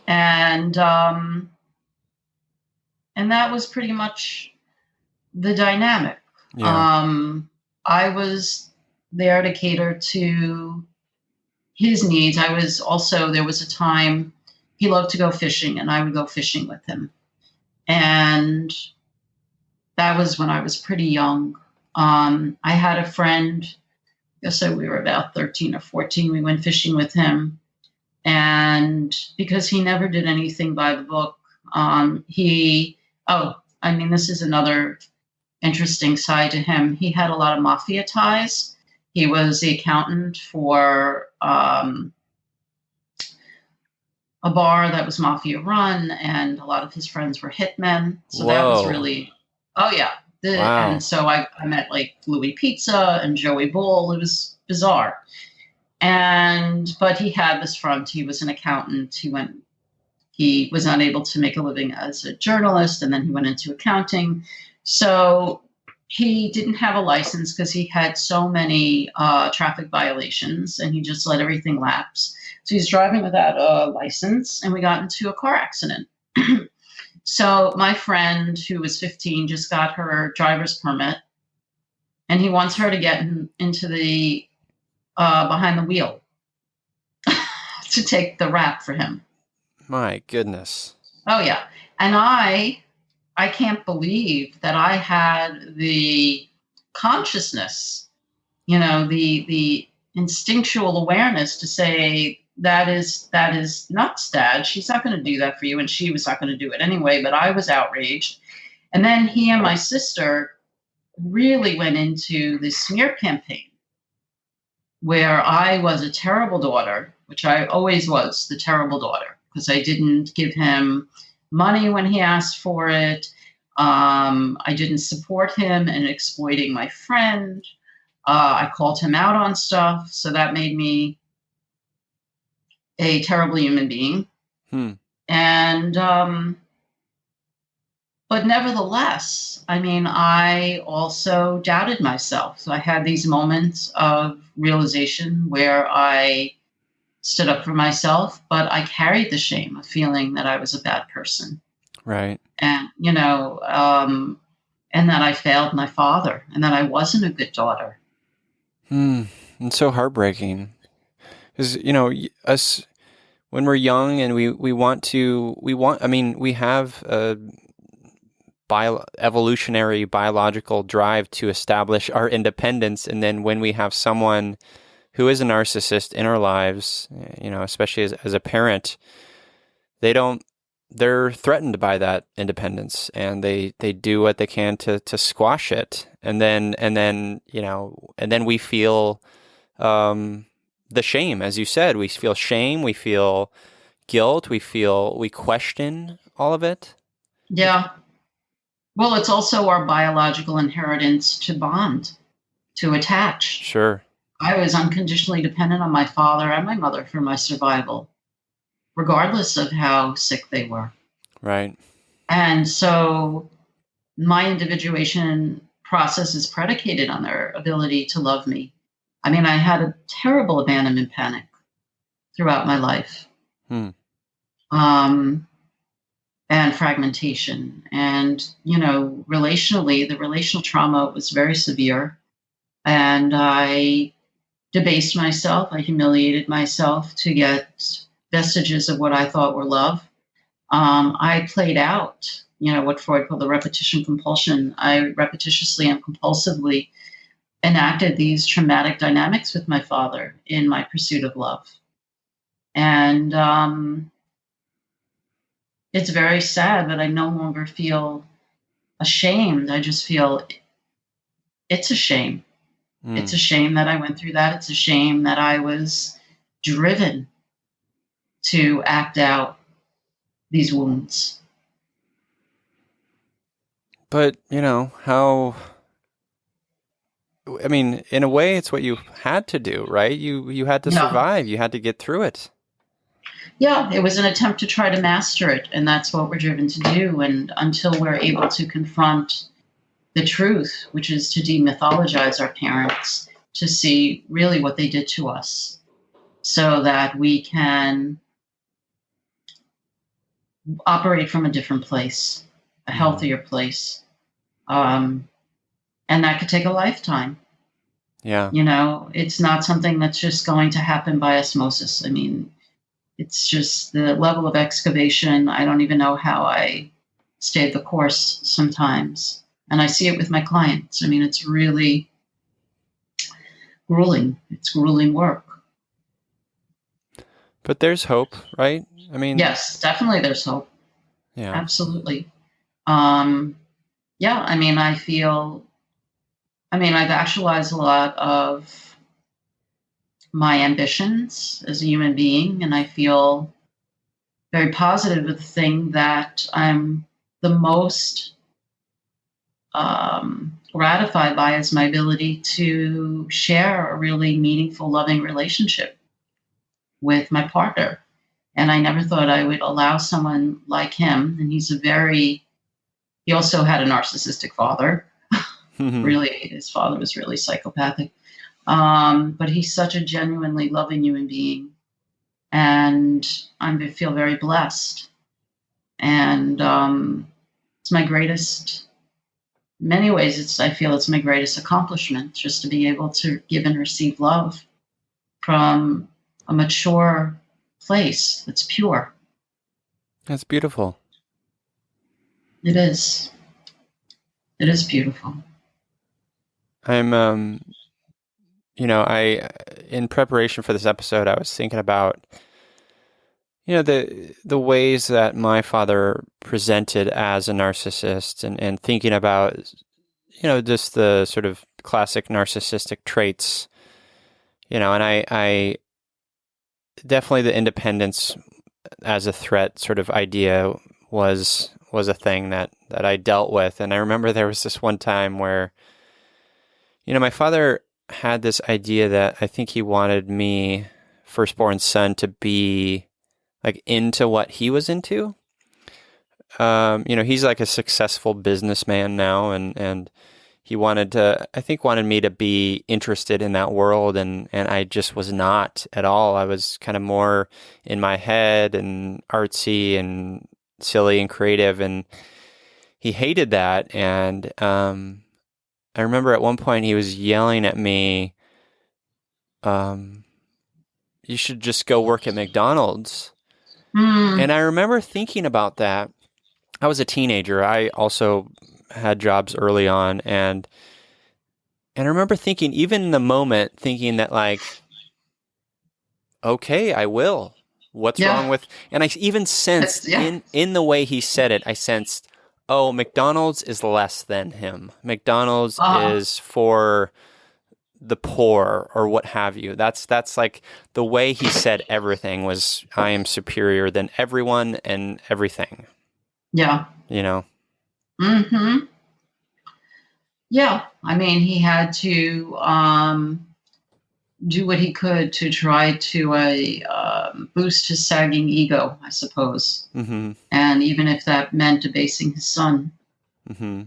Speaker 3: And that was pretty much the dynamic. Yeah. I was there to cater to his needs. There was a time he loved to go fishing, and I would go fishing with him. And that was when I was pretty young. I had a friend guess we were about 13 or 14. We went fishing with him. And because he never did anything by the book, this is another interesting side to him. He had a lot of mafia ties. He was the accountant for a bar that was mafia run, and a lot of his friends were hitmen. So that was really, wow. And so I met like Louis Pizza and Joey Bull. It was bizarre. But he had this front. He was an accountant. He was unable to make a living as a journalist, and then he went into accounting. So he didn't have a license because he had so many traffic violations, and he just let everything lapse. So he's driving without a license, and we got into a car accident. So my friend, who was 15, just got her driver's permit, and he wants her to get into the behind the wheel to take the rap for him.
Speaker 2: My goodness.
Speaker 3: Oh, yeah. And I can't believe that I had the consciousness, the instinctual awareness to say, that is nuts, Dad. She's not going to do that for you. And she was not going to do it anyway, but I was outraged. And then he and my sister really went into this smear campaign where I was a terrible daughter, which I always was, the terrible daughter, because I didn't give him money when he asked for it. I didn't support him in exploiting my friend. I called him out on stuff. So that made me a terrible human being. And, but nevertheless, I also doubted myself. So I had these moments of realization where I stood up for myself, but I carried the shame of feeling that I was a bad person.
Speaker 2: Right.
Speaker 3: And, and that I failed my father and that I wasn't a good daughter.
Speaker 2: It's so heartbreaking. Because, us, when we're young and we have a evolutionary biological drive to establish our independence. And then when we have someone who is a narcissist in our lives, especially as a parent, they're threatened by that independence, and they do what they can to squash it. And then we feel, the shame, as you said, we feel shame, we feel guilt, we question all of it.
Speaker 3: Yeah. Well, it's also our biological inheritance to bond, to attach.
Speaker 2: Sure.
Speaker 3: I was unconditionally dependent on my father and my mother for my survival, regardless of how sick they were.
Speaker 2: Right.
Speaker 3: And so my individuation process is predicated on their ability to love me. I had a terrible abandonment panic throughout my life. And fragmentation. And, relationally, the relational trauma was very severe. And I debased myself. I humiliated myself to get vestiges of what I thought were love. I played out, what Freud called the repetition compulsion. I repetitiously and compulsively enacted these traumatic dynamics with my father in my pursuit of love. And it's very sad that I no longer feel ashamed. I just feel it's a shame. It's a shame that I went through that. It's a shame that I was driven to act out these wounds.
Speaker 2: But, in a way, it's what you had to do, right? You had to survive. You had to get through it.
Speaker 3: Yeah, it was an attempt to try to master it, and that's what we're driven to do. And until we're able to confront the truth, which is to demythologize our parents, to see really what they did to us, so that we can operate from a different place, a healthier place. And that could take a lifetime.
Speaker 2: Yeah.
Speaker 3: It's not something that's just going to happen by osmosis. It's just the level of excavation. I don't even know how I stayed the course sometimes. And I see it with my clients. It's really grueling. It's grueling work.
Speaker 2: But there's hope, right? I mean,
Speaker 3: yes, definitely there's hope.
Speaker 2: Yeah.
Speaker 3: Absolutely. Yeah, I mean, I've actualized a lot of my ambitions as a human being, and I feel very positive with the thing that I'm the most gratified by is my ability to share a really meaningful, loving relationship with my partner. And I never thought I would allow someone like him. And he also had a narcissistic father. Really, his father was really psychopathic. But he's such a genuinely loving human being. And I feel very blessed. And it's my greatest, in many ways, I feel it's my greatest accomplishment, just to be able to give and receive love from a mature place that's pure.
Speaker 2: That's beautiful.
Speaker 3: It is. It is beautiful.
Speaker 2: I'm, in preparation for this episode, I was thinking about, the ways that my father presented as a narcissist, and thinking about, just the sort of classic narcissistic traits, and I definitely the independence as a threat sort of idea was a thing that I dealt with. And I remember there was this one time where, my father had this idea that I think he wanted me, firstborn son, to be like into what he was into. He's like a successful businessman now, and he wanted me to be interested in that world, and I just was not at all. I was kind of more in my head and artsy and silly and creative, and he hated that. And I remember at one point he was yelling at me, you should just go work at McDonald's. And I remember thinking about that. I was a teenager. I also had jobs early on, and I remember thinking, even in the moment, thinking that, like, okay, I will. What's wrong with? And I even sensed in the way he said it, I sensed, oh, McDonald's is less than him. McDonald's is for the poor or what have you. That's like the way he said everything was, I am superior than everyone and everything.
Speaker 3: Yeah.
Speaker 2: Mm-hmm.
Speaker 3: Yeah. I mean, he had to do what he could to try to boost his sagging ego, I suppose.
Speaker 2: Mm-hmm.
Speaker 3: And even if that meant debasing his son.
Speaker 2: Mm-hmm.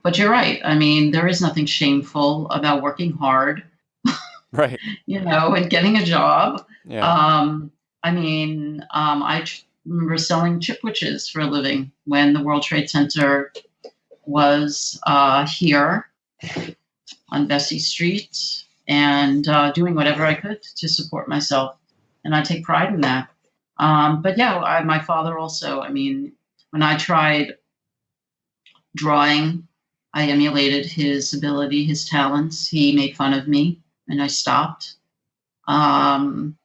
Speaker 3: But you're right. I mean, there is nothing shameful about working hard,
Speaker 2: right?
Speaker 3: And getting a job.
Speaker 2: Yeah.
Speaker 3: I remember selling chipwiches for a living when the World Trade Center was here on Vesey Street, and doing whatever I could to support myself, and I take pride in that. But yeah, my father also. I mean, when I tried drawing, I emulated his ability, his talents. He made fun of me, and I stopped. When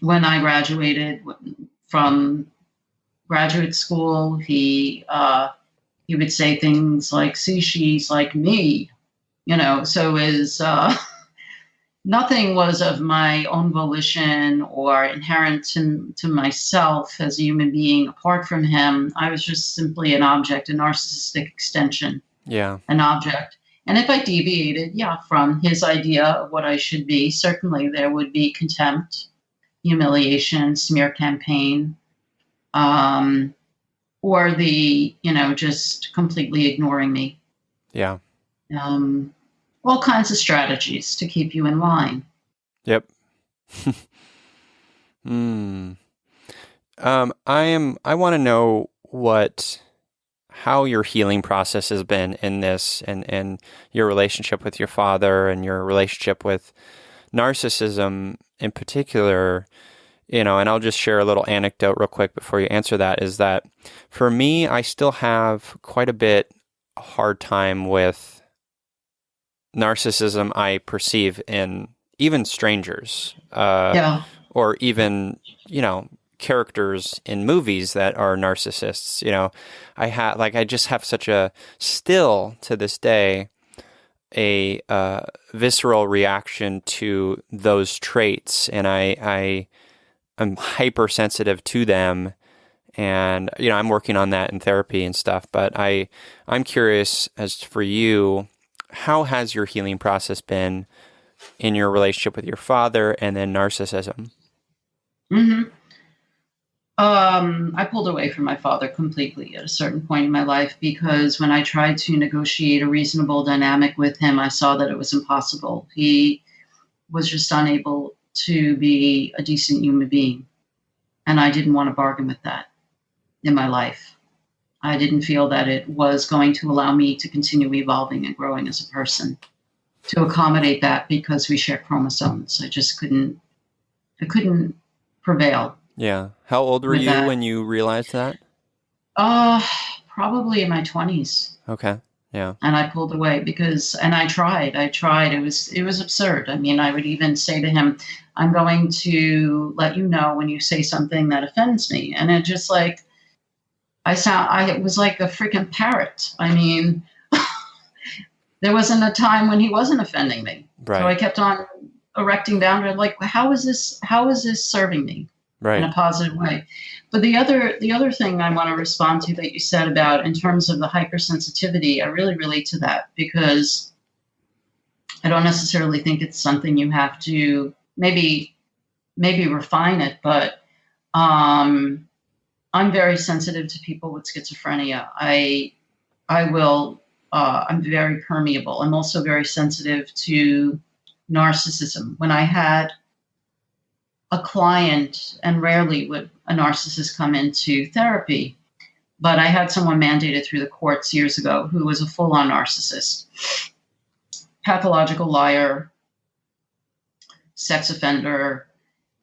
Speaker 3: I graduated from graduate school, he would say things like, "See, she's like me," So nothing was of my own volition or inherent to myself as a human being apart from him. I was just simply an object, a narcissistic extension.
Speaker 2: Yeah.
Speaker 3: An object. And if I deviated, from his idea of what I should be, certainly there would be contempt, humiliation, smear campaign, or the, just completely ignoring me.
Speaker 2: Yeah.
Speaker 3: All kinds of strategies to keep you in line.
Speaker 2: Yep. I want to know how your healing process has been in this, and your relationship with your father and your relationship with narcissism in particular, and I'll just share a little anecdote real quick before you answer that, is that for me, I still have quite a bit hard time with narcissism I perceive in even strangers,
Speaker 3: Yeah.
Speaker 2: or even, characters in movies that are narcissists. I just have such a, still to this day, a visceral reaction to those traits, and I'm hypersensitive to them. And, I'm working on that in therapy and stuff, but I'm curious, as for you, how has your healing process been in your relationship with your father and then narcissism?
Speaker 3: hmm I pulled away from my father completely at a certain point in my life because when I tried to negotiate a reasonable dynamic with him, I saw that it was impossible. He was just unable to be a decent human being. And I didn't want to bargain with that in my life. I didn't feel that it was going to allow me to continue evolving and growing as a person to accommodate that because we share chromosomes. I couldn't prevail.
Speaker 2: Yeah. How old were
Speaker 3: With
Speaker 2: you
Speaker 3: that.
Speaker 2: when you realized that?
Speaker 3: Probably in my 20s.
Speaker 2: Okay. Yeah.
Speaker 3: And I pulled away and I tried. It was absurd. I mean, I would even say to him, I'm going to let you know when you say something that offends me. And it just like, I was like a freaking parrot. I mean, there wasn't a time when he wasn't offending me.
Speaker 2: Right.
Speaker 3: So I kept on erecting boundaries. Like, how is this serving me
Speaker 2: Right.
Speaker 3: in a positive way? But the other thing I want to respond to that you said about in terms of the hypersensitivity, I really relate to that because I don't necessarily think it's something you have to maybe refine it, but I'm very sensitive to people with schizophrenia. I'm very permeable. I'm also very sensitive to narcissism. When I had a client, and rarely would a narcissist come into therapy, but I had someone mandated through the courts years ago who was a full-on narcissist, pathological liar, sex offender,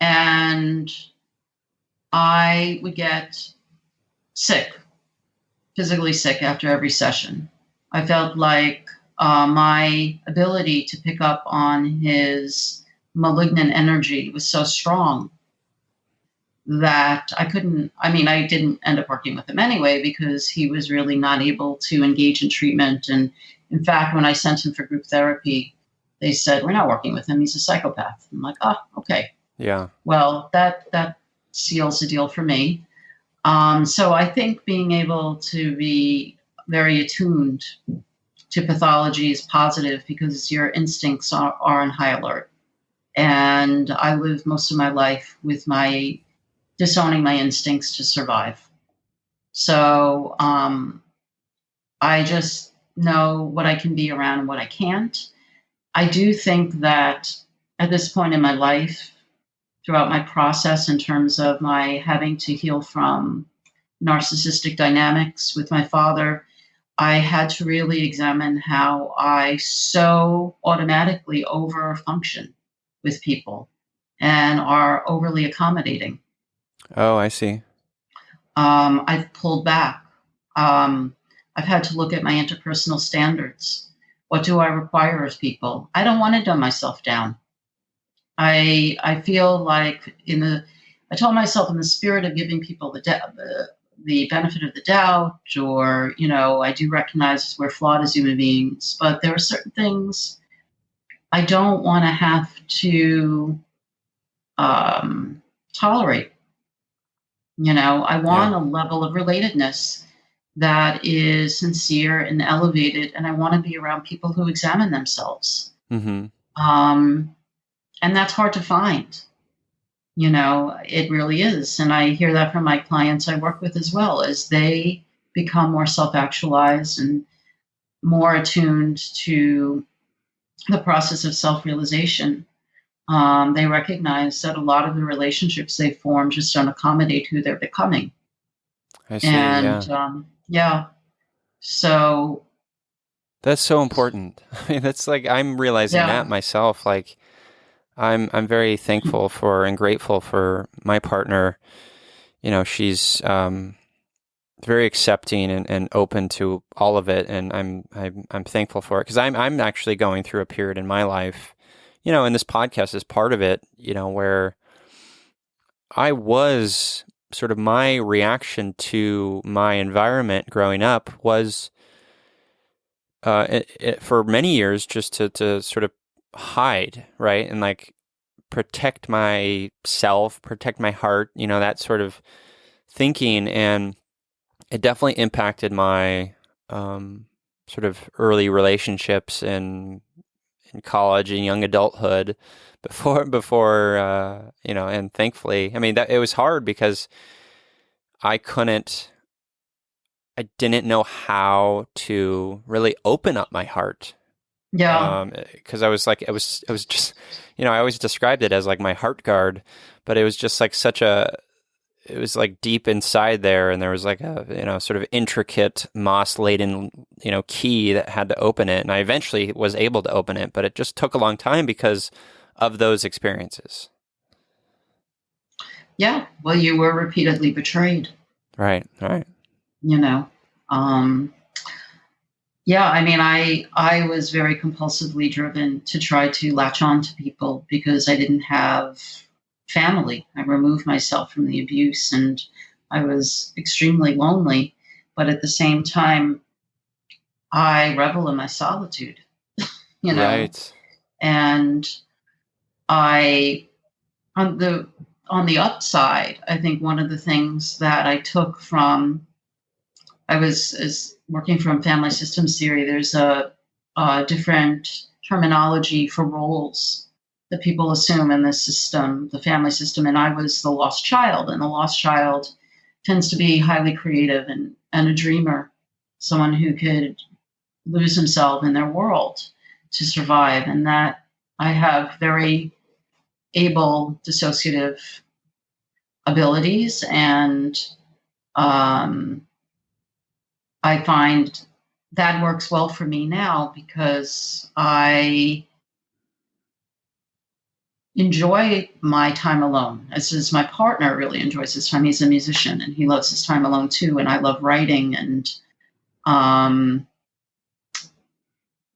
Speaker 3: and I would get sick, physically sick after every session. I felt like my ability to pick up on his malignant energy was so strong that I didn't end up working with him anyway because he was really not able to engage in treatment. And in fact, when I sent him for group therapy, they said, we're not working with him. He's a psychopath. I'm like, oh, okay.
Speaker 2: Yeah.
Speaker 3: Well, that seals the deal for me. So I think being able to be very attuned to pathology is positive because your instincts are on high alert. And I lived most of my life with my disowning my instincts to survive. So I just know what I can be around and what I can't. I do think that at this point in my life, throughout my process in terms of my having to heal from narcissistic dynamics with my father, I had to really examine how I so automatically overfunction with people and are overly accommodating.
Speaker 2: Oh, I see.
Speaker 3: I've pulled back. I've had to look at my interpersonal standards. What do I require of people? I don't want to dumb myself down. I feel like I told myself in the spirit of giving people the benefit of the doubt, or, I do recognize we're flawed as human beings, but there are certain things I don't want to have to tolerate. I want a level of relatedness that is sincere and elevated, and I want to be around people who examine themselves.
Speaker 2: Mm-hmm.
Speaker 3: And that's hard to find. It really is. And I hear that from my clients I work with as well, as they become more self-actualized and more attuned to the process of self-realization. They recognize that a lot of the relationships they form just don't accommodate who they're becoming.
Speaker 2: I see.
Speaker 3: And so
Speaker 2: that's so important. I mean, that's like, I'm realizing that myself. Like, I'm very thankful for and grateful for my partner. She's very accepting and open to all of it, and I'm thankful for it because I'm actually going through a period in my life, and this podcast is part of it, where I was sort of my reaction to my environment growing up was for many years just to sort of hide, right? And like protect myself, protect my heart, that sort of thinking. And it definitely impacted my sort of early relationships in college and young adulthood before and thankfully, I mean, that it was hard because I didn't know how to really open up my heart.
Speaker 3: Yeah.
Speaker 2: Because I was like, it was just, I always described it as like my heart guard, but it was just like it was like deep inside there, and there was like a, sort of intricate moss laden, key that had to open it. And I eventually was able to open it, but it just took a long time because of those experiences.
Speaker 3: Yeah. Well, you were repeatedly betrayed.
Speaker 2: Right.
Speaker 3: Yeah, I mean, I was very compulsively driven to try to latch on to people because I didn't have family. I removed myself from the abuse and I was extremely lonely. But at the same time, I revel in my solitude,
Speaker 2: Right.
Speaker 3: And I, on the upside, I think one of the things that I took from, I was working from family systems theory. There's a different terminology for roles that people assume in this system, the family system. And I was the lost child, and the lost child tends to be highly creative and a dreamer, someone who could lose himself in their world to survive. And that I have very able dissociative abilities, and I find that works well for me now because I enjoy my time alone, as does my partner really enjoys his time. He's a musician and he loves his time alone too. And I love writing and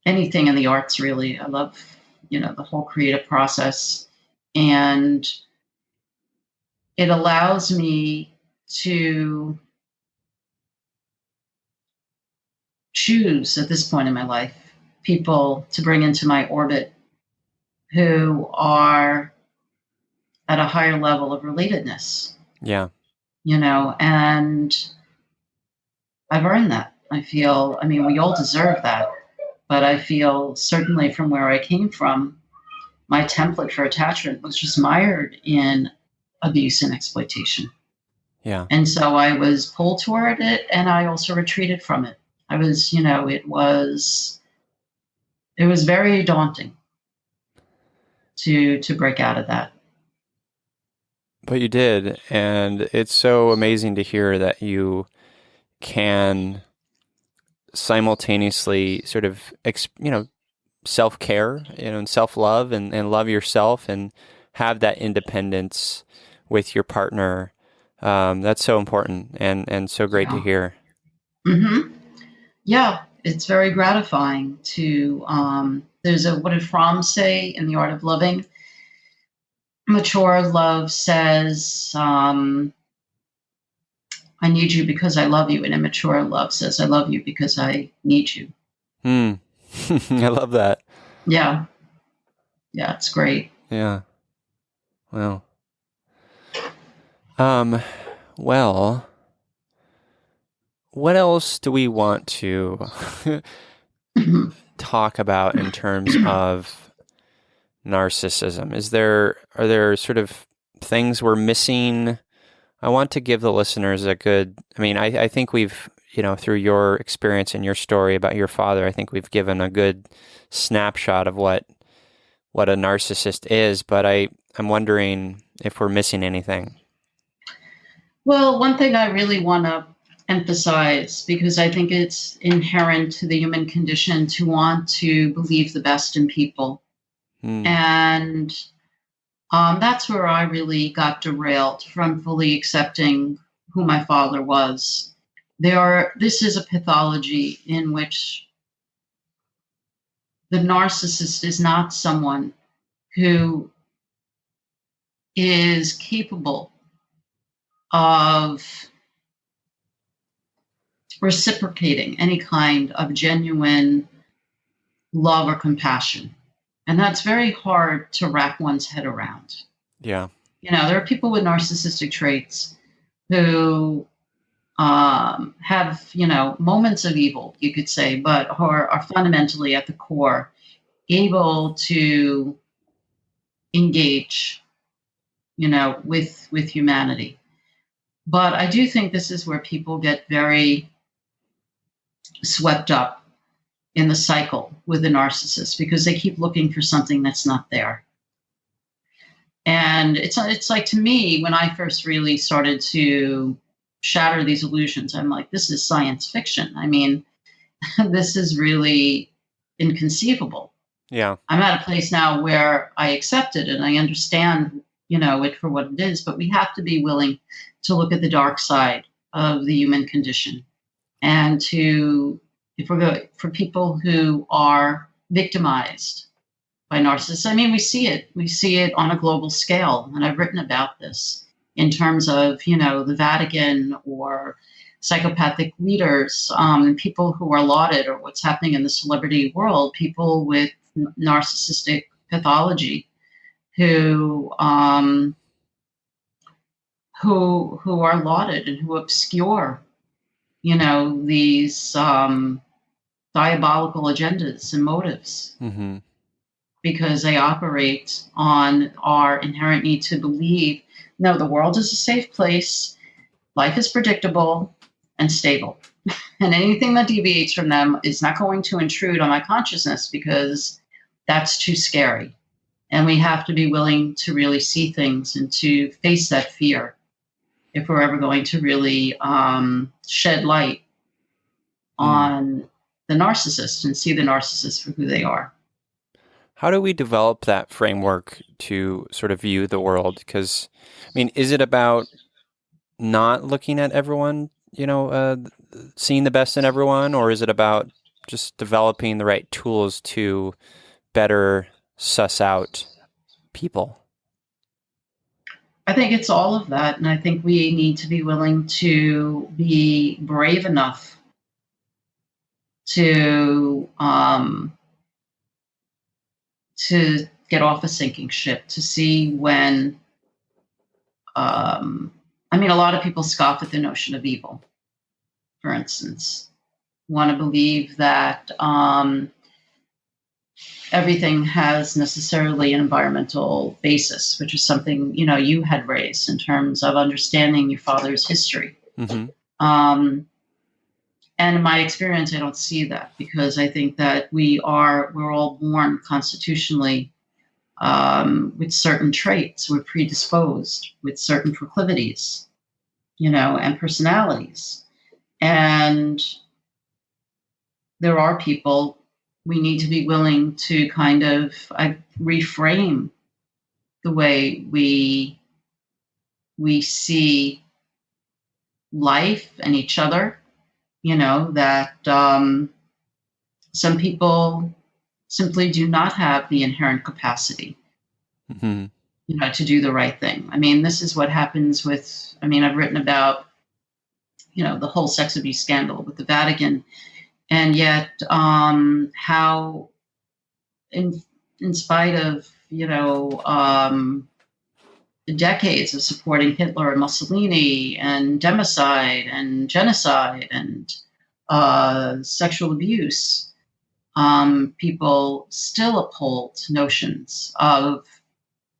Speaker 3: anything in the arts, really. I love, the whole creative process. And it allows me to choose at this point in my life people to bring into my orbit who are at a higher level of relatedness.
Speaker 2: Yeah.
Speaker 3: And I've earned that. We all deserve that, but I feel certainly from where I came from, my template for attachment was just mired in abuse and exploitation.
Speaker 2: Yeah.
Speaker 3: And so I was pulled toward it, and I also retreated from it. I was, it was very daunting to break out of that.
Speaker 2: But you did, and it's so amazing to hear that you can simultaneously sort of, self-care, and self-love and love yourself and have that independence with your partner. That's so important and so great to hear.
Speaker 3: Mm-hmm. Yeah, it's very gratifying to, what did Fromm say in The Art of Loving? Mature love says, I need you because I love you. And immature love says, I love you because I need you.
Speaker 2: I love that.
Speaker 3: Yeah. Yeah, it's great.
Speaker 2: Yeah. Wow. Well, what else do we want to talk about in terms of narcissism? Are there sort of things we're missing? I want to give the listeners I think we've, through your experience and your story about your father, I think we've given a good snapshot of what a narcissist is, but I'm wondering if we're missing anything.
Speaker 3: Well, one thing I really want to emphasize, because I think it's inherent to the human condition to want to believe the best in people. And that's where I really got derailed from fully accepting who my father was. This is a pathology in which the narcissist is not someone who is capable of reciprocating any kind of genuine love or compassion. And that's very hard to wrap one's head around.
Speaker 2: Yeah.
Speaker 3: There are people with narcissistic traits who have, moments of evil, you could say, but are fundamentally at the core able to engage, with humanity. But I do think this is where people get very swept up in the cycle with the narcissist because they keep looking for something that's not there. And it's like, to me, when I first really started to shatter these illusions, I'm like, this is science fiction. I mean, this is really inconceivable.
Speaker 2: Yeah.
Speaker 3: I'm at a place now where I accept it and I understand, it for what it is, but we have to be willing to look at the dark side of the human condition and for people who are victimized by narcissists. I mean, we see it on a global scale. And I've written about this in terms of, the Vatican or psychopathic leaders, people who are lauded, or what's happening in the celebrity world, people with narcissistic pathology who are lauded and who obscure, these diabolical agendas and motives.
Speaker 2: Mm-hmm.
Speaker 3: Because they operate on our inherent need to believe, no, the world is a safe place, life is predictable and stable. And anything that deviates from them is not going to intrude on my consciousness because that's too scary. And we have to be willing to really see things and to face that fear if we're ever going to really shed light on the narcissist and see the narcissist for who they are.
Speaker 2: How do we develop that framework to sort of view the world? Because, I mean, is it about not looking at everyone, seeing the best in everyone, or is it about just developing the right tools to better suss out people?
Speaker 3: I think it's all of that. And I think we need to be willing to be brave enough to get off a sinking ship, to see when, a lot of people scoff at the notion of evil, for instance, want to believe that everything has necessarily an environmental basis, which is something, you had raised in terms of understanding your father's history.
Speaker 2: Mm-hmm.
Speaker 3: And in my experience, I don't see that because I think that we're all born constitutionally with certain traits. We're predisposed with certain proclivities, and personalities. And there are people, we need to be willing to kind of reframe the way we see life and each other. That some people simply do not have the inherent capacity,
Speaker 2: mm-hmm.
Speaker 3: To do the right thing. I mean, this is what happens with, I've written about, the whole sex abuse scandal with the Vatican, and yet how in spite of, decades of supporting Hitler and Mussolini and democide and genocide and sexual abuse, people still uphold notions of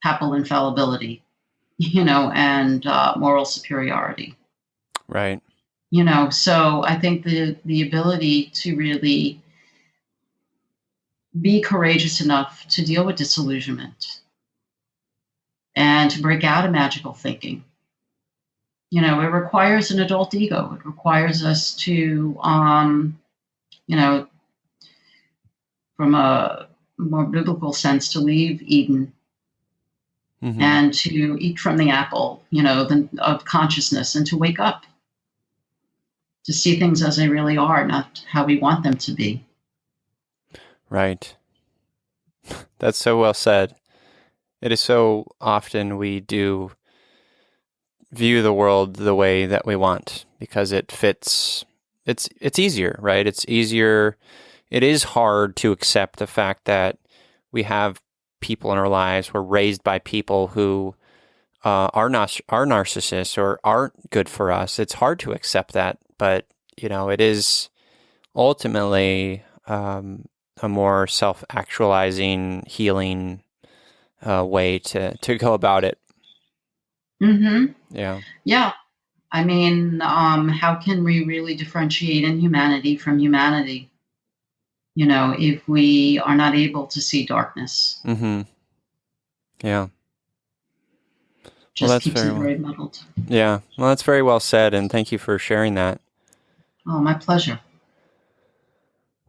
Speaker 3: papal infallibility, and moral superiority.
Speaker 2: Right.
Speaker 3: So I think the ability to really be courageous enough to deal with disillusionment and to break out of magical thinking. It requires an adult ego. It requires us to, from a more biblical sense, to leave Eden
Speaker 2: mm-hmm.
Speaker 3: and to eat from the apple, of consciousness, and to wake up, to see things as they really are, not how we want them to be.
Speaker 2: Right. That's so well said. It is so often we do view the world the way that we want because it fits. It's easier, right? It's easier. It is hard to accept the fact that we have people in our lives. We're raised by people who are narcissists or aren't good for us. It's hard to accept that, but it is ultimately a more self-actualizing, healing way to go about it.
Speaker 3: Mm-hmm.
Speaker 2: Yeah.
Speaker 3: Yeah. I mean, how can we really differentiate inhumanity from humanity? If we are not able to see darkness.
Speaker 2: Mm-hmm. Yeah.
Speaker 3: Just keeps it very muddled.
Speaker 2: Yeah. Well, that's very well said, and thank you for sharing that.
Speaker 3: Oh, my pleasure.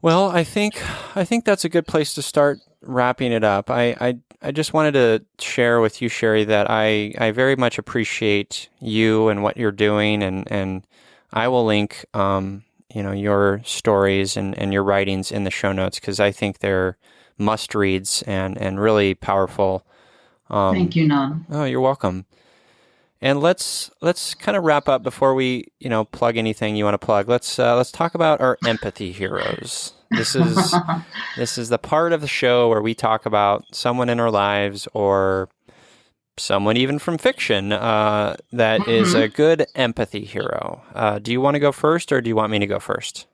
Speaker 2: Well, I think that's a good place to start wrapping it up. I just wanted to share with you, Sheri, that I very much appreciate you and what you're doing, and I will link your stories and your writings in the show notes because I think they're must reads and really powerful.
Speaker 3: Thank you, Nan.
Speaker 2: Oh, you're welcome. And let's kind of wrap up before we plug anything you want to plug. Let's talk about our empathy heroes. This is the part of the show where we talk about someone in our lives or someone even from fiction that is a good empathy hero. Do you want to go first, or do you want me to go first?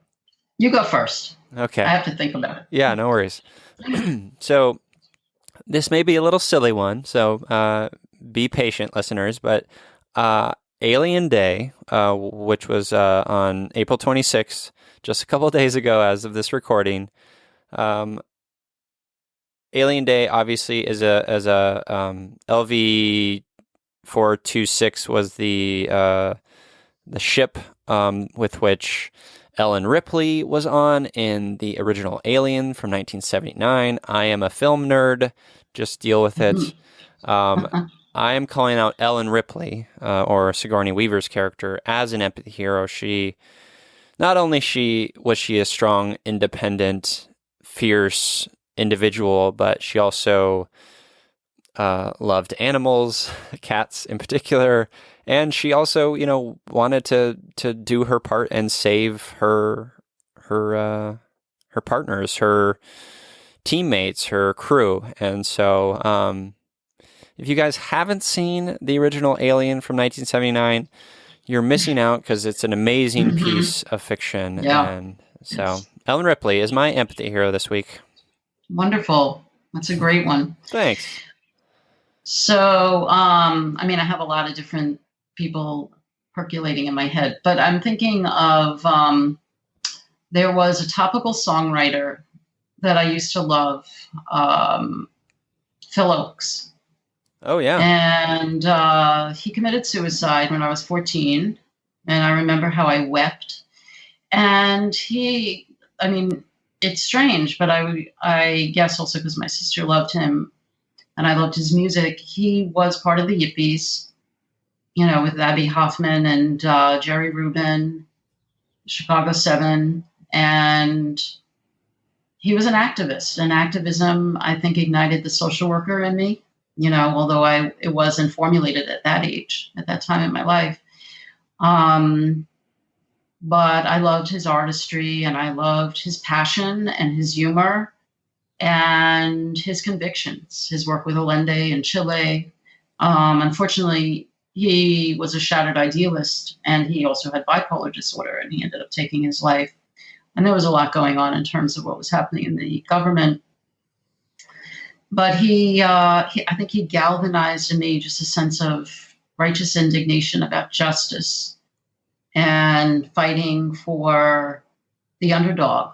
Speaker 3: You go first.
Speaker 2: Okay.
Speaker 3: I have to think about it.
Speaker 2: Yeah, no worries. So this may be a little silly one, so be patient, listeners, but Alien Day, which was on April 26th, just a couple of days ago as of this recording, Alien Day obviously is a LV 426 was the ship with which Ellen Ripley was on in the original Alien from 1979. I am a film nerd. Just deal with it. I am calling out Ellen Ripley, or Sigourney Weaver's character, as an empathy hero. Not only was she a strong, independent, fierce individual, but she also loved animals, cats in particular, and she also, wanted to do her part and save her partners, her teammates, her crew. And so, if you guys haven't seen the original Alien from 1979, you're missing out because it's an amazing piece of fiction.
Speaker 3: Yeah.
Speaker 2: And so Ellen Ripley is my empathy hero this week.
Speaker 3: Wonderful. That's a great one.
Speaker 2: Thanks.
Speaker 3: So, I have a lot of different people percolating in my head, but I'm thinking of, there was a topical songwriter that I used to love, Phil Oakes.
Speaker 2: Oh, yeah.
Speaker 3: And he committed suicide when I was 14. And I remember how I wept. And it's strange, but I guess also because my sister loved him and I loved his music. He was part of the Yippies, with Abby Hoffman and Jerry Rubin, Chicago 7. And he was an activist. And activism, I think, ignited the social worker in me. Although it wasn't formulated at that age, at that time in my life. But I loved his artistry and I loved his passion and his humor and his convictions, his work with Allende in Chile. Unfortunately, he was a shattered idealist and he also had bipolar disorder and he ended up taking his life. And there was a lot going on in terms of what was happening in the government. But I think he galvanized in me just a sense of righteous indignation about justice and fighting for the underdog.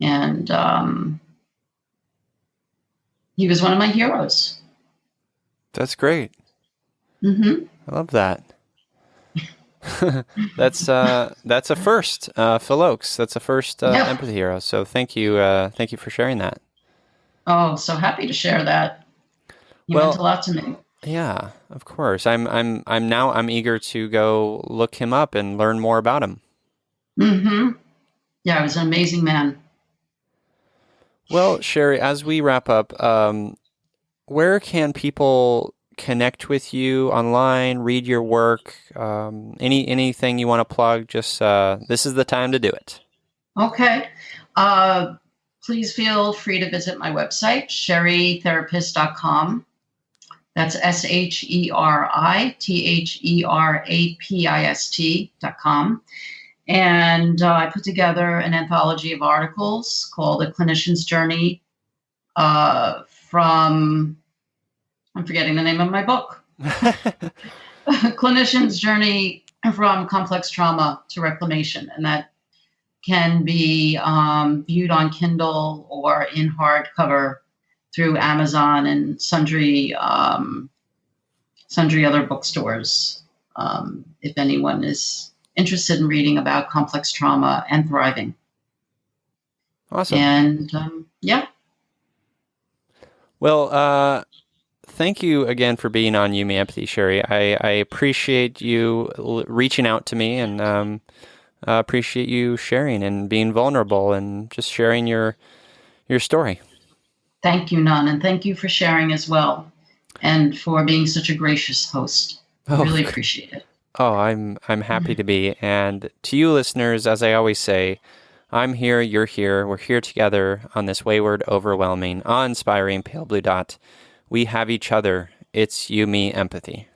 Speaker 3: And he was one of my heroes.
Speaker 2: That's great.
Speaker 3: Mm-hmm.
Speaker 2: I love that. That's a first, Phil Oakes. That's a first empathy hero. So thank you for sharing that.
Speaker 3: Oh, so happy to share that. He meant a lot to me.
Speaker 2: Yeah, of course. I'm eager to go look him up and learn more about him.
Speaker 3: Mm-hmm. Yeah, he was an amazing man.
Speaker 2: Well, Sheri, as we wrap up, where can people connect with you online, read your work, anything you want to plug? Just this is the time to do it.
Speaker 3: Okay. Please feel free to visit my website, sheritherapist.com. That's SHERITHERAPIST.com. And I put together an anthology of articles called A Clinician's Journey from, I'm forgetting the name of my book. Clinician's Journey from Complex Trauma to Reclamation. And that can be viewed on Kindle or in hardcover through Amazon and sundry other bookstores, if anyone is interested in reading about complex trauma and thriving.
Speaker 2: Awesome.
Speaker 3: And yeah.
Speaker 2: Well, thank you again for being on You Me Empathy, Sheri. I appreciate you reaching out to me, and appreciate you sharing and being vulnerable and just sharing your story.
Speaker 3: Thank you, Nun, and thank you for sharing as well, and for being such a gracious host. I really appreciate it.
Speaker 2: Oh, I'm happy to be. And to you listeners, as I always say, I'm here, you're here, we're here together on this wayward, overwhelming, awe-inspiring pale blue dot. We have each other. It's You Me Empathy.